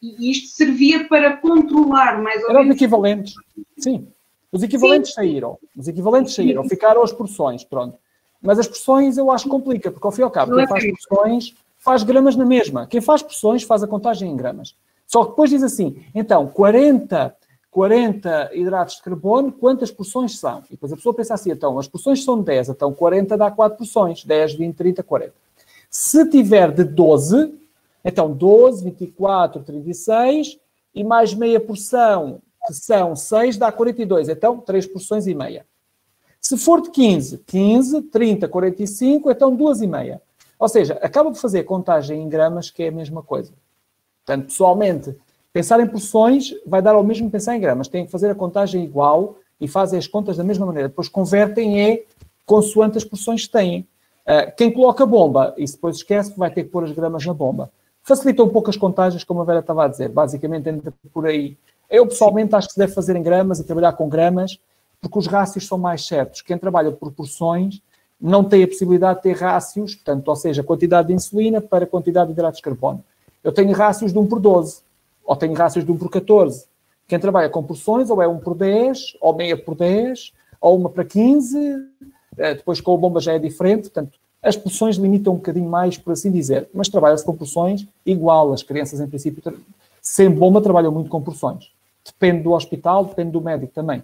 [SPEAKER 2] E isto servia para controlar mais ou menos...
[SPEAKER 1] Eram os equivalentes, sim. Os equivalentes saíram. Os equivalentes saíram. Ficaram as porções, pronto. Mas as porções eu acho que complica, porque ao fim e ao cabo, quem faz porções faz gramas na mesma. Quem faz porções faz a contagem em gramas. Só que depois diz assim, então, 40 hidratos de carbono, quantas porções são? E depois a pessoa pensa assim, então, as porções são 10, então 40 dá 4 porções. 10, 20, 30, 40. Se tiver de 12, então 12, 24, 36, e mais meia porção, que são 6, dá 42. Então, 3 porções e meia. Se for de 15, 15, 30, 45, então 2,5. Ou seja, acaba por fazer contagem em gramas, que é a mesma coisa. Portanto, pessoalmente, pensar em porções vai dar ao mesmo pensar em gramas. Tem que fazer a contagem igual e fazem as contas da mesma maneira. Depois convertem consoante as porções que têm. Quem coloca bomba, e depois esquece, vai ter que pôr as gramas na bomba. Facilita um pouco as contagens, como a Vera estava a dizer. Basicamente, entra por aí. Eu, pessoalmente, acho que se deve fazer em gramas e trabalhar com gramas, porque os rácios são mais certos. Quem trabalha por porções não tem a possibilidade de ter rácios, portanto, ou seja, quantidade de insulina para quantidade de hidratos de carbono. Eu tenho rácios de 1 por 12, ou tenho rácios de 1 por 14. Quem trabalha com porções, ou é 1 por 10, ou meia por 10, ou 1 para 15, depois com a bomba já é diferente, portanto, as porções limitam um bocadinho mais, por assim dizer, mas trabalha-se com porções igual. As crianças, em princípio, sem bomba, trabalham muito com porções. Depende do hospital, depende do médico também.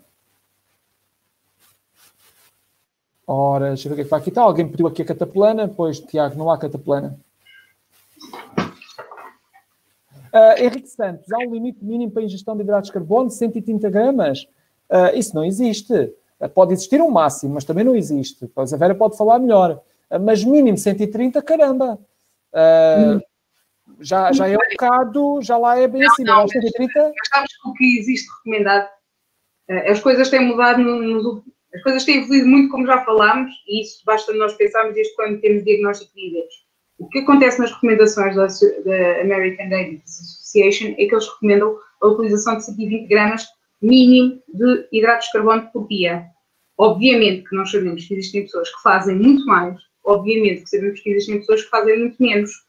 [SPEAKER 1] Ora, deixa eu ver o que é que vai aqui. Está. Alguém pediu aqui a cataplana, pois, Tiago, não há cataplana. Henrique Santos, há um limite mínimo para a ingestão de hidratos de carbono de 130 gramas? Isso não existe. Pode existir um máximo, mas também não existe. Pois a Vera pode falar melhor. Mas mínimo 130, caramba. Já é um bocado, já lá é bem acima.
[SPEAKER 2] Mas sabes que o que existe recomendado, as coisas têm mudado, as coisas têm evoluído muito, como já falámos, e isso basta nós pensarmos desde quando temos diagnóstico de ideias. O que acontece nas recomendações da American Diabetes Association é que eles recomendam a utilização de 120 gramas mínimo de hidratos de carbono por dia. Obviamente que nós sabemos que existem pessoas que fazem muito mais, obviamente que sabemos que existem pessoas que fazem muito menos.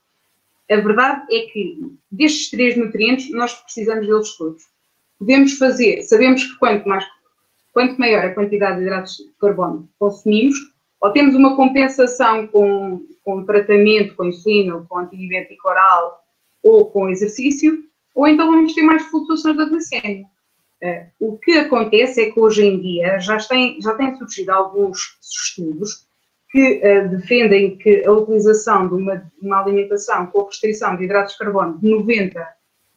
[SPEAKER 2] A verdade é que destes 3 nutrientes nós precisamos deles todos. Podemos fazer, sabemos que quanto maior a quantidade de hidratos de carbono consumimos, ou temos uma compensação com tratamento, com insulina, ou com antidiabético oral, ou com exercício, ou então vamos ter mais flutuações da glicemia. O que acontece é que hoje em dia já têm surgido alguns estudos que defendem que a utilização de uma alimentação com restrição de hidratos de carbono de 90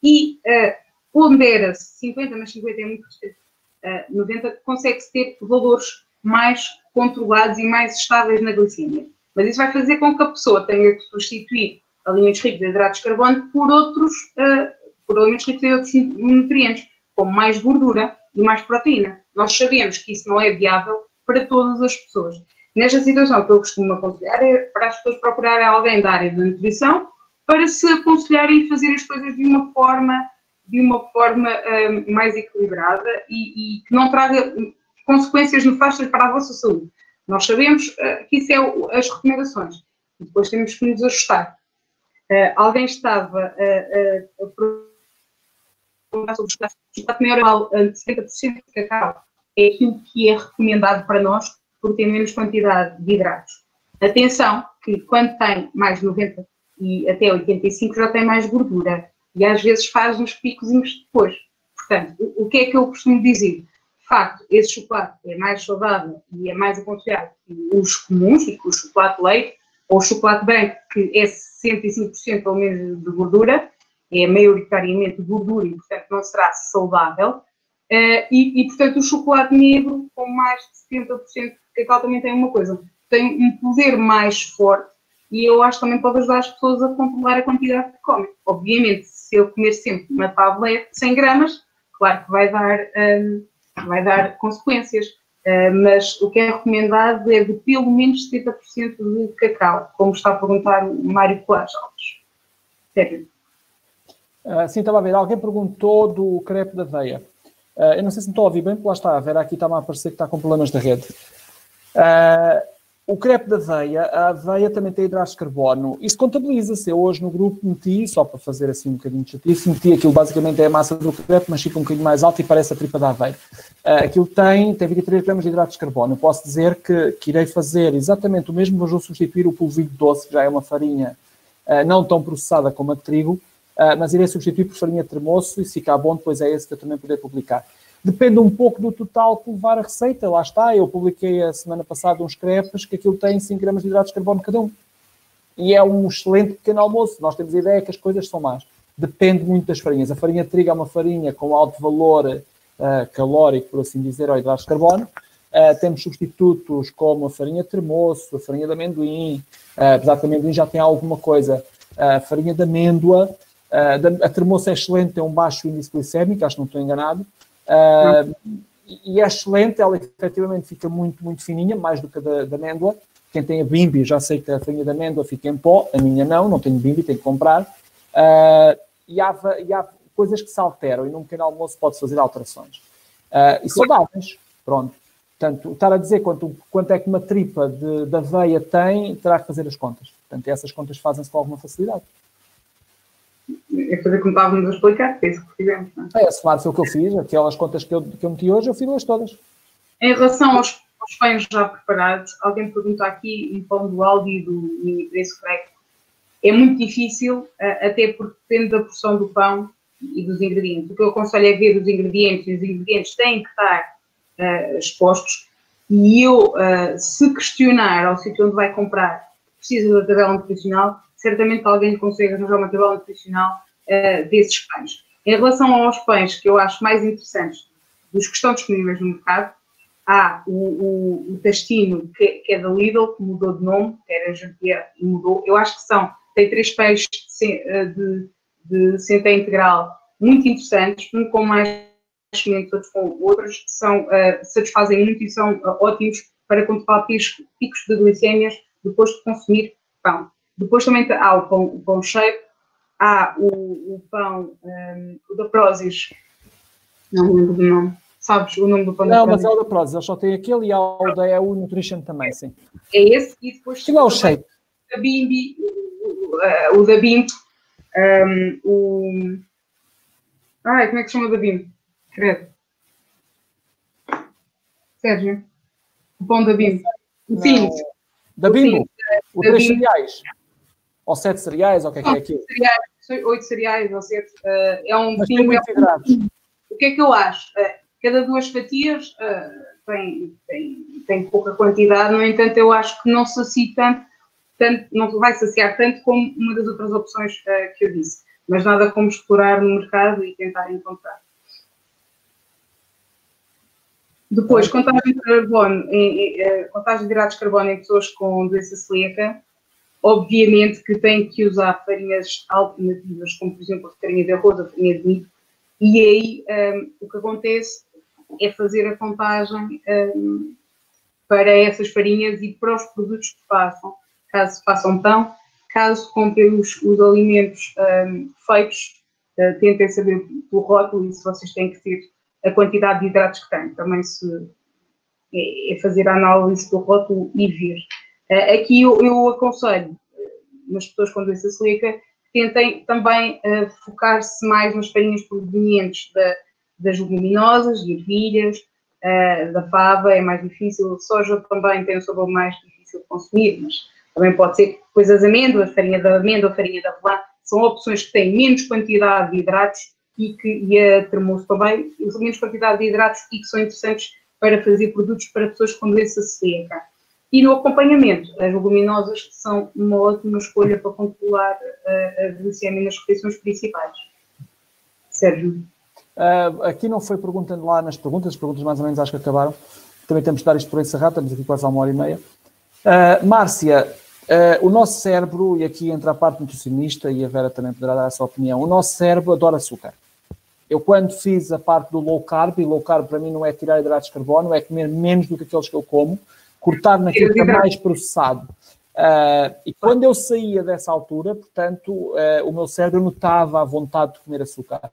[SPEAKER 2] e pondera-se 50, mas 50 é muito restrito, 90, consegue-se ter valores mais controlados e mais estáveis na glicemia. Mas isso vai fazer com que a pessoa tenha que substituir alimentos ricos em hidratos de carbono por alimentos ricos em outros nutrientes, como mais gordura e mais proteína. Nós sabemos que isso não é viável para todas as pessoas. Nesta situação, o que eu costumo aconselhar é para as pessoas procurarem alguém da área da nutrição para se aconselharem e fazer as coisas de uma forma mais equilibrada e que não traga consequências nefastas para a vossa saúde. Nós sabemos que isso é as recomendações. E depois temos que nos ajustar. Alguém estava a perguntar sobre o chocolate mineral de 70% de cacau. É aquilo que é recomendado para nós, porque tem menos quantidade de hidratos. Atenção, que quando tem mais de 90 e até 85 já tem mais gordura. E às vezes faz uns picozinhos depois. Portanto, o que é que eu costumo dizer? De facto, esse chocolate é mais saudável e é mais aconselhado que os comuns, que o chocolate leite ou o chocolate branco, que é 65% ou menos de gordura, é maioritariamente gordura e, portanto, não será saudável. Portanto, o chocolate negro, com mais de 70% de cacau, também tem uma coisa. Tem um poder mais forte e eu acho que também pode ajudar as pessoas a controlar a quantidade que comem. Obviamente, se eu comer sempre uma tablete de 100 gramas, claro que vai dar consequências. Mas o que é recomendado é de pelo menos 70% de cacau, como está a perguntar o Mário Coates Alves. Sério.
[SPEAKER 1] Sim, estava a ver. Alguém perguntou do crepe da aveia. Eu não sei se me estou a ouvir bem, porque lá está. A Vera aqui está-me a parecer que está com problemas de rede. O crepe da aveia, a aveia também tem hidratos de carbono. Isso contabiliza-se. Eu hoje no grupo meti, só para fazer assim um bocadinho de chatice, meti aquilo basicamente é a massa do crepe, mas fica um bocadinho mais alto e parece a tripa da aveia. Aquilo tem 23 gramas de hidratos de carbono. Eu posso dizer que irei fazer exatamente o mesmo, mas vou substituir o polvilho doce, que já é uma farinha não tão processada como a de trigo, mas irei substituir por farinha de tremoço e se ficar bom, depois é esse que eu também poder publicar. Depende um pouco do total que levar a receita, lá está, eu publiquei a semana passada uns crepes que aquilo tem 5 gramas de hidratos de carbono cada um. E é um excelente pequeno almoço, nós temos a ideia que as coisas são más. Depende muito das farinhas. A farinha de trigo é uma farinha com alto valor calórico, por assim dizer, ao hidratos de carbono. Temos substitutos como a farinha de tremoço, a farinha de amendoim, apesar de amendoim já tem alguma coisa, a farinha de amêndoa, a tremoço é excelente, tem um baixo índice glicémico, acho que não estou enganado. E é excelente, ela efetivamente fica muito, muito fininha, mais do que a da amêndoa. Quem tem a Bimbi, já sei que a farinha da amêndoa fica em pó, a minha não tenho Bimbi, tenho que comprar. E há coisas que se alteram e num pequeno almoço pode-se fazer alterações. E saudáveis, pronto. Portanto, estar a dizer quanto é que uma tripa de aveia tem, terá que fazer as contas. Portanto, essas contas fazem-se com alguma facilidade.
[SPEAKER 2] É fazer como estávamos a explicar, penso que fizemos.
[SPEAKER 1] É, se foi o que eu fiz, aquelas contas que eu meti hoje, eu fiz-las todas.
[SPEAKER 2] Em relação aos pães já preparados, alguém pergunta aqui um pão do Aldi e do mini preço correto. É muito difícil, até porque depende da porção do pão e dos ingredientes. O que eu aconselho é ver os ingredientes, e os ingredientes têm que estar expostos. E eu, se questionar ao sítio onde vai comprar, precisa da tabela nutricional, certamente alguém consegue arranjar uma tabela nutricional desses pães. Em relação aos pães que eu acho mais interessantes, dos que estão disponíveis no mercado, há o Tastino, que é da Lidl, que mudou de nome, que era Jean-Pierre e mudou. Eu acho que tem 3 pães de centeia integral muito interessantes, um com mais semente, outros com outros, que satisfazem muito e são ótimos para controlar picos de glicémias depois de consumir pão. Depois também há o pão shape, há o pão, o da Prozis, não lembro do nome. Sabes o nome do pão da Prozis?
[SPEAKER 1] Não, mas é o da Prozis, ele só tem aquele e há o da EU Nutrition também, sim.
[SPEAKER 2] É esse, e depois...
[SPEAKER 1] Aquilo é o shape.
[SPEAKER 2] Da Bimbi, o da Bimbi, como é que se chama o da Bimbi? Credo. Sérgio? O pão da Bimbi. O Fino.
[SPEAKER 1] Da Bimbo? O 3 cereais? Ou 7 cereais, ou o que é aquilo?
[SPEAKER 2] 8 cereais, ou 7. É um
[SPEAKER 1] mas tem muitos hidratos.
[SPEAKER 2] O que é que eu acho? Cada 2 fatias tem pouca quantidade, no entanto, eu acho que não sacia tanto, não vai saciar tanto como uma das outras opções que eu disse. Mas nada como explorar no mercado e tentar encontrar. Depois, contagem de carbono, contagem de hidratos de carbono em pessoas com doença celíaca, obviamente que tem que usar farinhas alternativas, como por exemplo a farinha de arroz, a farinha de milho, e aí o que acontece é fazer a contagem para essas farinhas e para os produtos que façam. Caso façam pão, caso comprem os alimentos feitos, tentem saber pelo rótulo e se vocês têm que ter a quantidade de hidratos que têm. Também é fazer a análise do rótulo e ver. Aqui eu aconselho nas pessoas com doença celíaca que tentem também focar-se mais nas farinhas provenientes das leguminosas, de ervilhas, da fava, é mais difícil. A soja também tem um sabor mais difícil de consumir, mas também pode ser que depois as amêndoas, farinha de amêndoa, farinha de avelã, são opções que têm menos quantidade de hidratos e a termoço também, menos quantidade de hidratos e que são interessantes para fazer produtos para pessoas com doença celíaca. E no acompanhamento, as leguminosas são uma ótima escolha para controlar a glicemia nas refeições principais. Sérgio?
[SPEAKER 1] Aqui não foi perguntando lá nas perguntas, as perguntas mais ou menos acho que acabaram. Também temos de dar isto por encerrado, estamos aqui quase há 1h30. Márcia, o nosso cérebro, e aqui entra a parte nutricionista e a Vera também poderá dar a sua opinião, o nosso cérebro adora açúcar. Eu quando fiz a parte do low carb, e low carb para mim não é tirar hidratos de carbono, é comer menos do que aqueles que eu como, cortar naquilo que é mais processado. E quando eu saía dessa altura, portanto, o meu cérebro notava a vontade de comer açúcar.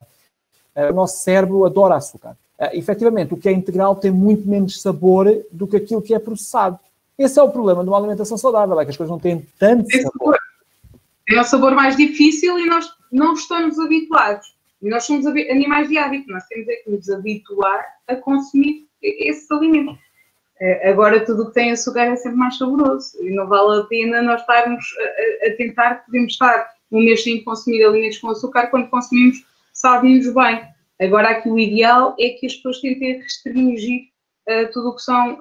[SPEAKER 1] O nosso cérebro adora açúcar. Efetivamente, o que é integral tem muito menos sabor do que aquilo que é processado. Esse é o problema de uma alimentação saudável, é que as coisas não têm tanto sabor.
[SPEAKER 2] É o sabor mais difícil e nós não estamos habituados. E nós somos animais de hábito, nós temos que nos habituar a consumir esses alimentos. Agora, tudo o que tem açúcar é sempre mais saboroso e não vale a pena nós estarmos a tentar, podemos estar um mês sem consumir alimentos com açúcar, quando consumimos, sabe-nos bem. Agora, aqui o ideal é que as pessoas tentem restringir tudo o que são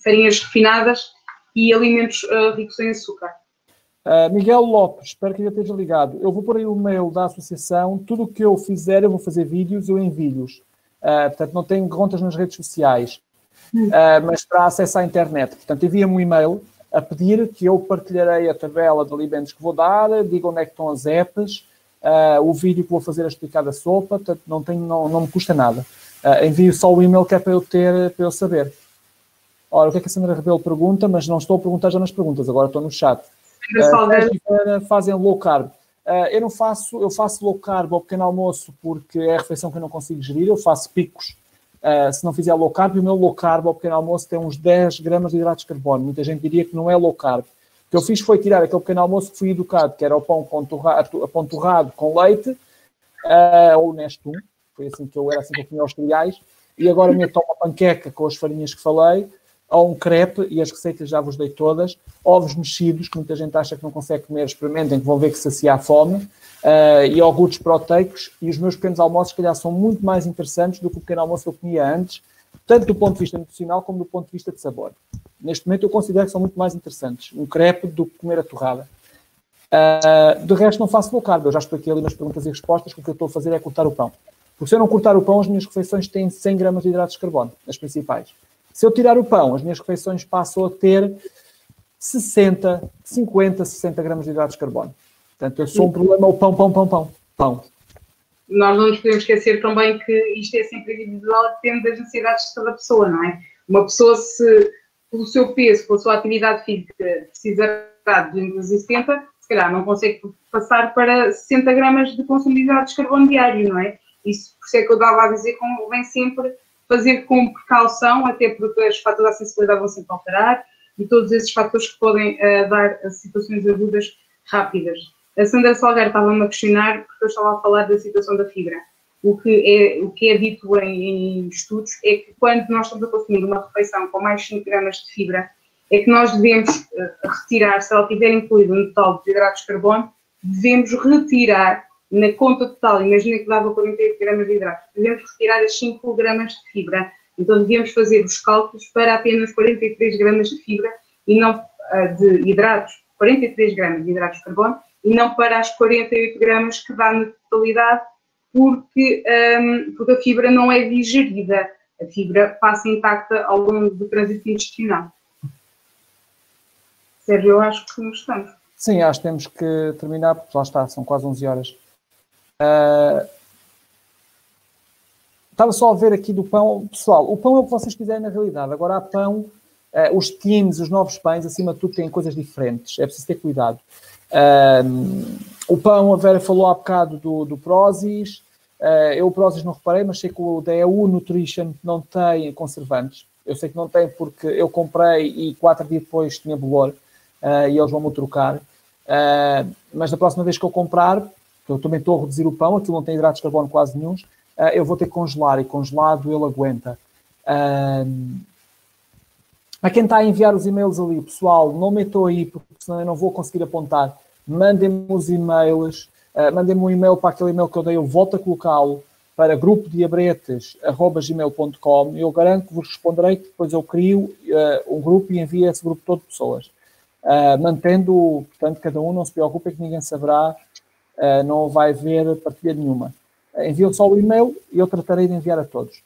[SPEAKER 2] farinhas refinadas e alimentos ricos em açúcar.
[SPEAKER 1] Miguel Lopes, espero que já esteja ligado. Eu vou pôr aí o mail da associação, tudo o que eu fizer, eu vou fazer vídeos, eu envio-os. Portanto, não tenho contas nas redes sociais, mas para acesso à internet. Portanto, envia-me um e-mail a pedir que eu partilharei a tabela de alimentos que vou dar, diga onde é que estão as apps, o vídeo que vou fazer a explicar da sopa, portanto, não me custa nada. Envio só o e-mail que é para eu saber. Ora, o que é que a Sandra Rebelo pergunta? Mas não estou a perguntar já nas perguntas, agora estou no chat. Fazem low carb. Eu faço low carb ao pequeno almoço porque é a refeição que eu não consigo gerir, eu faço picos. Se não fizer low carb, o meu low carb ao pequeno almoço tem uns 10 gramas de hidratos de carbono. Muita gente diria que não é low carb. O que eu fiz foi tirar aquele pequeno almoço que fui educado, que era o pão torrado com leite, ou Nestum, era assim que eu comia os cereais, e agora meto uma panqueca com as farinhas que falei, ou um crepe, e as receitas já vos dei todas, ovos mexidos, que muita gente acha que não consegue comer, experimentem, que vão ver que sacia a fome, e iogurtes proteicos, e os meus pequenos almoços, se calhar, são muito mais interessantes do que o pequeno almoço que eu comia antes, tanto do ponto de vista nutricional como do ponto de vista de sabor. Neste momento eu considero que são muito mais interessantes, um crepe do que comer a torrada. De resto não faço low carb, eu já expliquei ali nas perguntas e respostas que o que eu estou a fazer é cortar o pão. Porque se eu não cortar o pão, as minhas refeições têm 100 gramas de hidratos de carbono, as principais. Se eu tirar o pão, as minhas refeições passam a ter 50, 60 gramas de hidratos de carbono. Portanto, eu sou um problema, o pão.
[SPEAKER 2] Nós não nos podemos esquecer também que isto é sempre individual, depende das necessidades de cada pessoa, não é? Uma pessoa, se pelo seu peso, pela sua atividade física, precisar de 270, se calhar não consegue passar para 60 gramas de consumo de hidratos de carbono diário, não é? Isso, por isso é que eu dava a dizer, como vem sempre fazer com precaução, até porque os fatores da sensibilidade vão sempre alterar e todos esses fatores que podem dar a situações agudas rápidas. A Sandra Salgueiro estava-me a questionar porque eu estava a falar da situação da fibra. O que é dito em estudos é que quando nós estamos a consumir uma refeição com mais de 5 gramas de fibra, é que nós devemos retirar, se ela tiver incluído um total de hidratos de carbono, devemos retirar na conta total, imagina que dava 48 gramas de hidratos, devemos retirar as 5 gramas de fibra. Então devemos fazer os cálculos para apenas 43 gramas de fibra e não de hidratos, 43 gramas de hidratos de carbono e não para as 48 gramas que dá na totalidade, porque a fibra não é digerida. a fibra passa intacta ao longo do trânsito intestinal. Sérgio, eu acho que estamos.
[SPEAKER 1] Sim, acho que temos que terminar, porque lá está, são quase 11 horas. Estava só a ver aqui do pão. Pessoal, o pão é o que vocês quiserem na realidade. Agora há pão, os teams, os novos pães, acima de tudo, têm coisas diferentes. É preciso ter cuidado. O pão, a Vera falou há bocado do Prozis. Eu o Prozis não reparei, mas sei que o DEU Nutrition não tem conservantes. Eu sei que não tem porque eu comprei e 4 dias depois tinha bolor. E eles vão-me trocar. Mas da próxima vez que eu comprar, que eu também estou a reduzir o pão, aquilo não tem hidratos de carbono quase nenhum, eu vou ter que congelar, e congelado ele aguenta. A quem está a enviar os e-mails ali, pessoal, não metam aí, porque senão eu não vou conseguir apontar. Mandem-me os e-mails, mandem-me um e-mail para aquele e-mail que eu dei, eu volto a colocá-lo para grupodiabretes@gmail.com. Eu garanto que vos responderei, que depois eu crio um grupo e envio esse grupo todo de pessoas. Mantendo, portanto, cada um, não se preocupem que ninguém saberá, não vai haver partilha nenhuma. Enviam só o e-mail e eu tratarei de enviar a todos.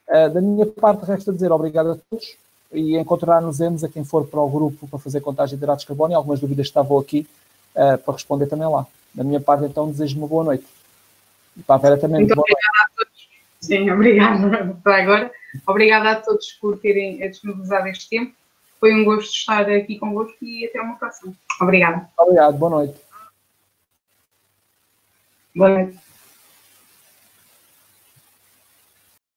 [SPEAKER 1] Da minha parte, resta dizer obrigado a todos e encontrar-nos a quem for para o grupo para fazer contagem de hidratos de carbono, e algumas dúvidas estavam aqui para responder também lá. Da minha parte, então, desejo uma boa noite. E para a Vera também.
[SPEAKER 2] Muito obrigada a todos. Sim, obrigada. Para agora. Obrigada a todos por terem disponibilizado este tempo. Foi um gosto estar aqui convosco e até uma próxima. Obrigada.
[SPEAKER 1] Obrigado, boa noite.
[SPEAKER 2] Boa noite.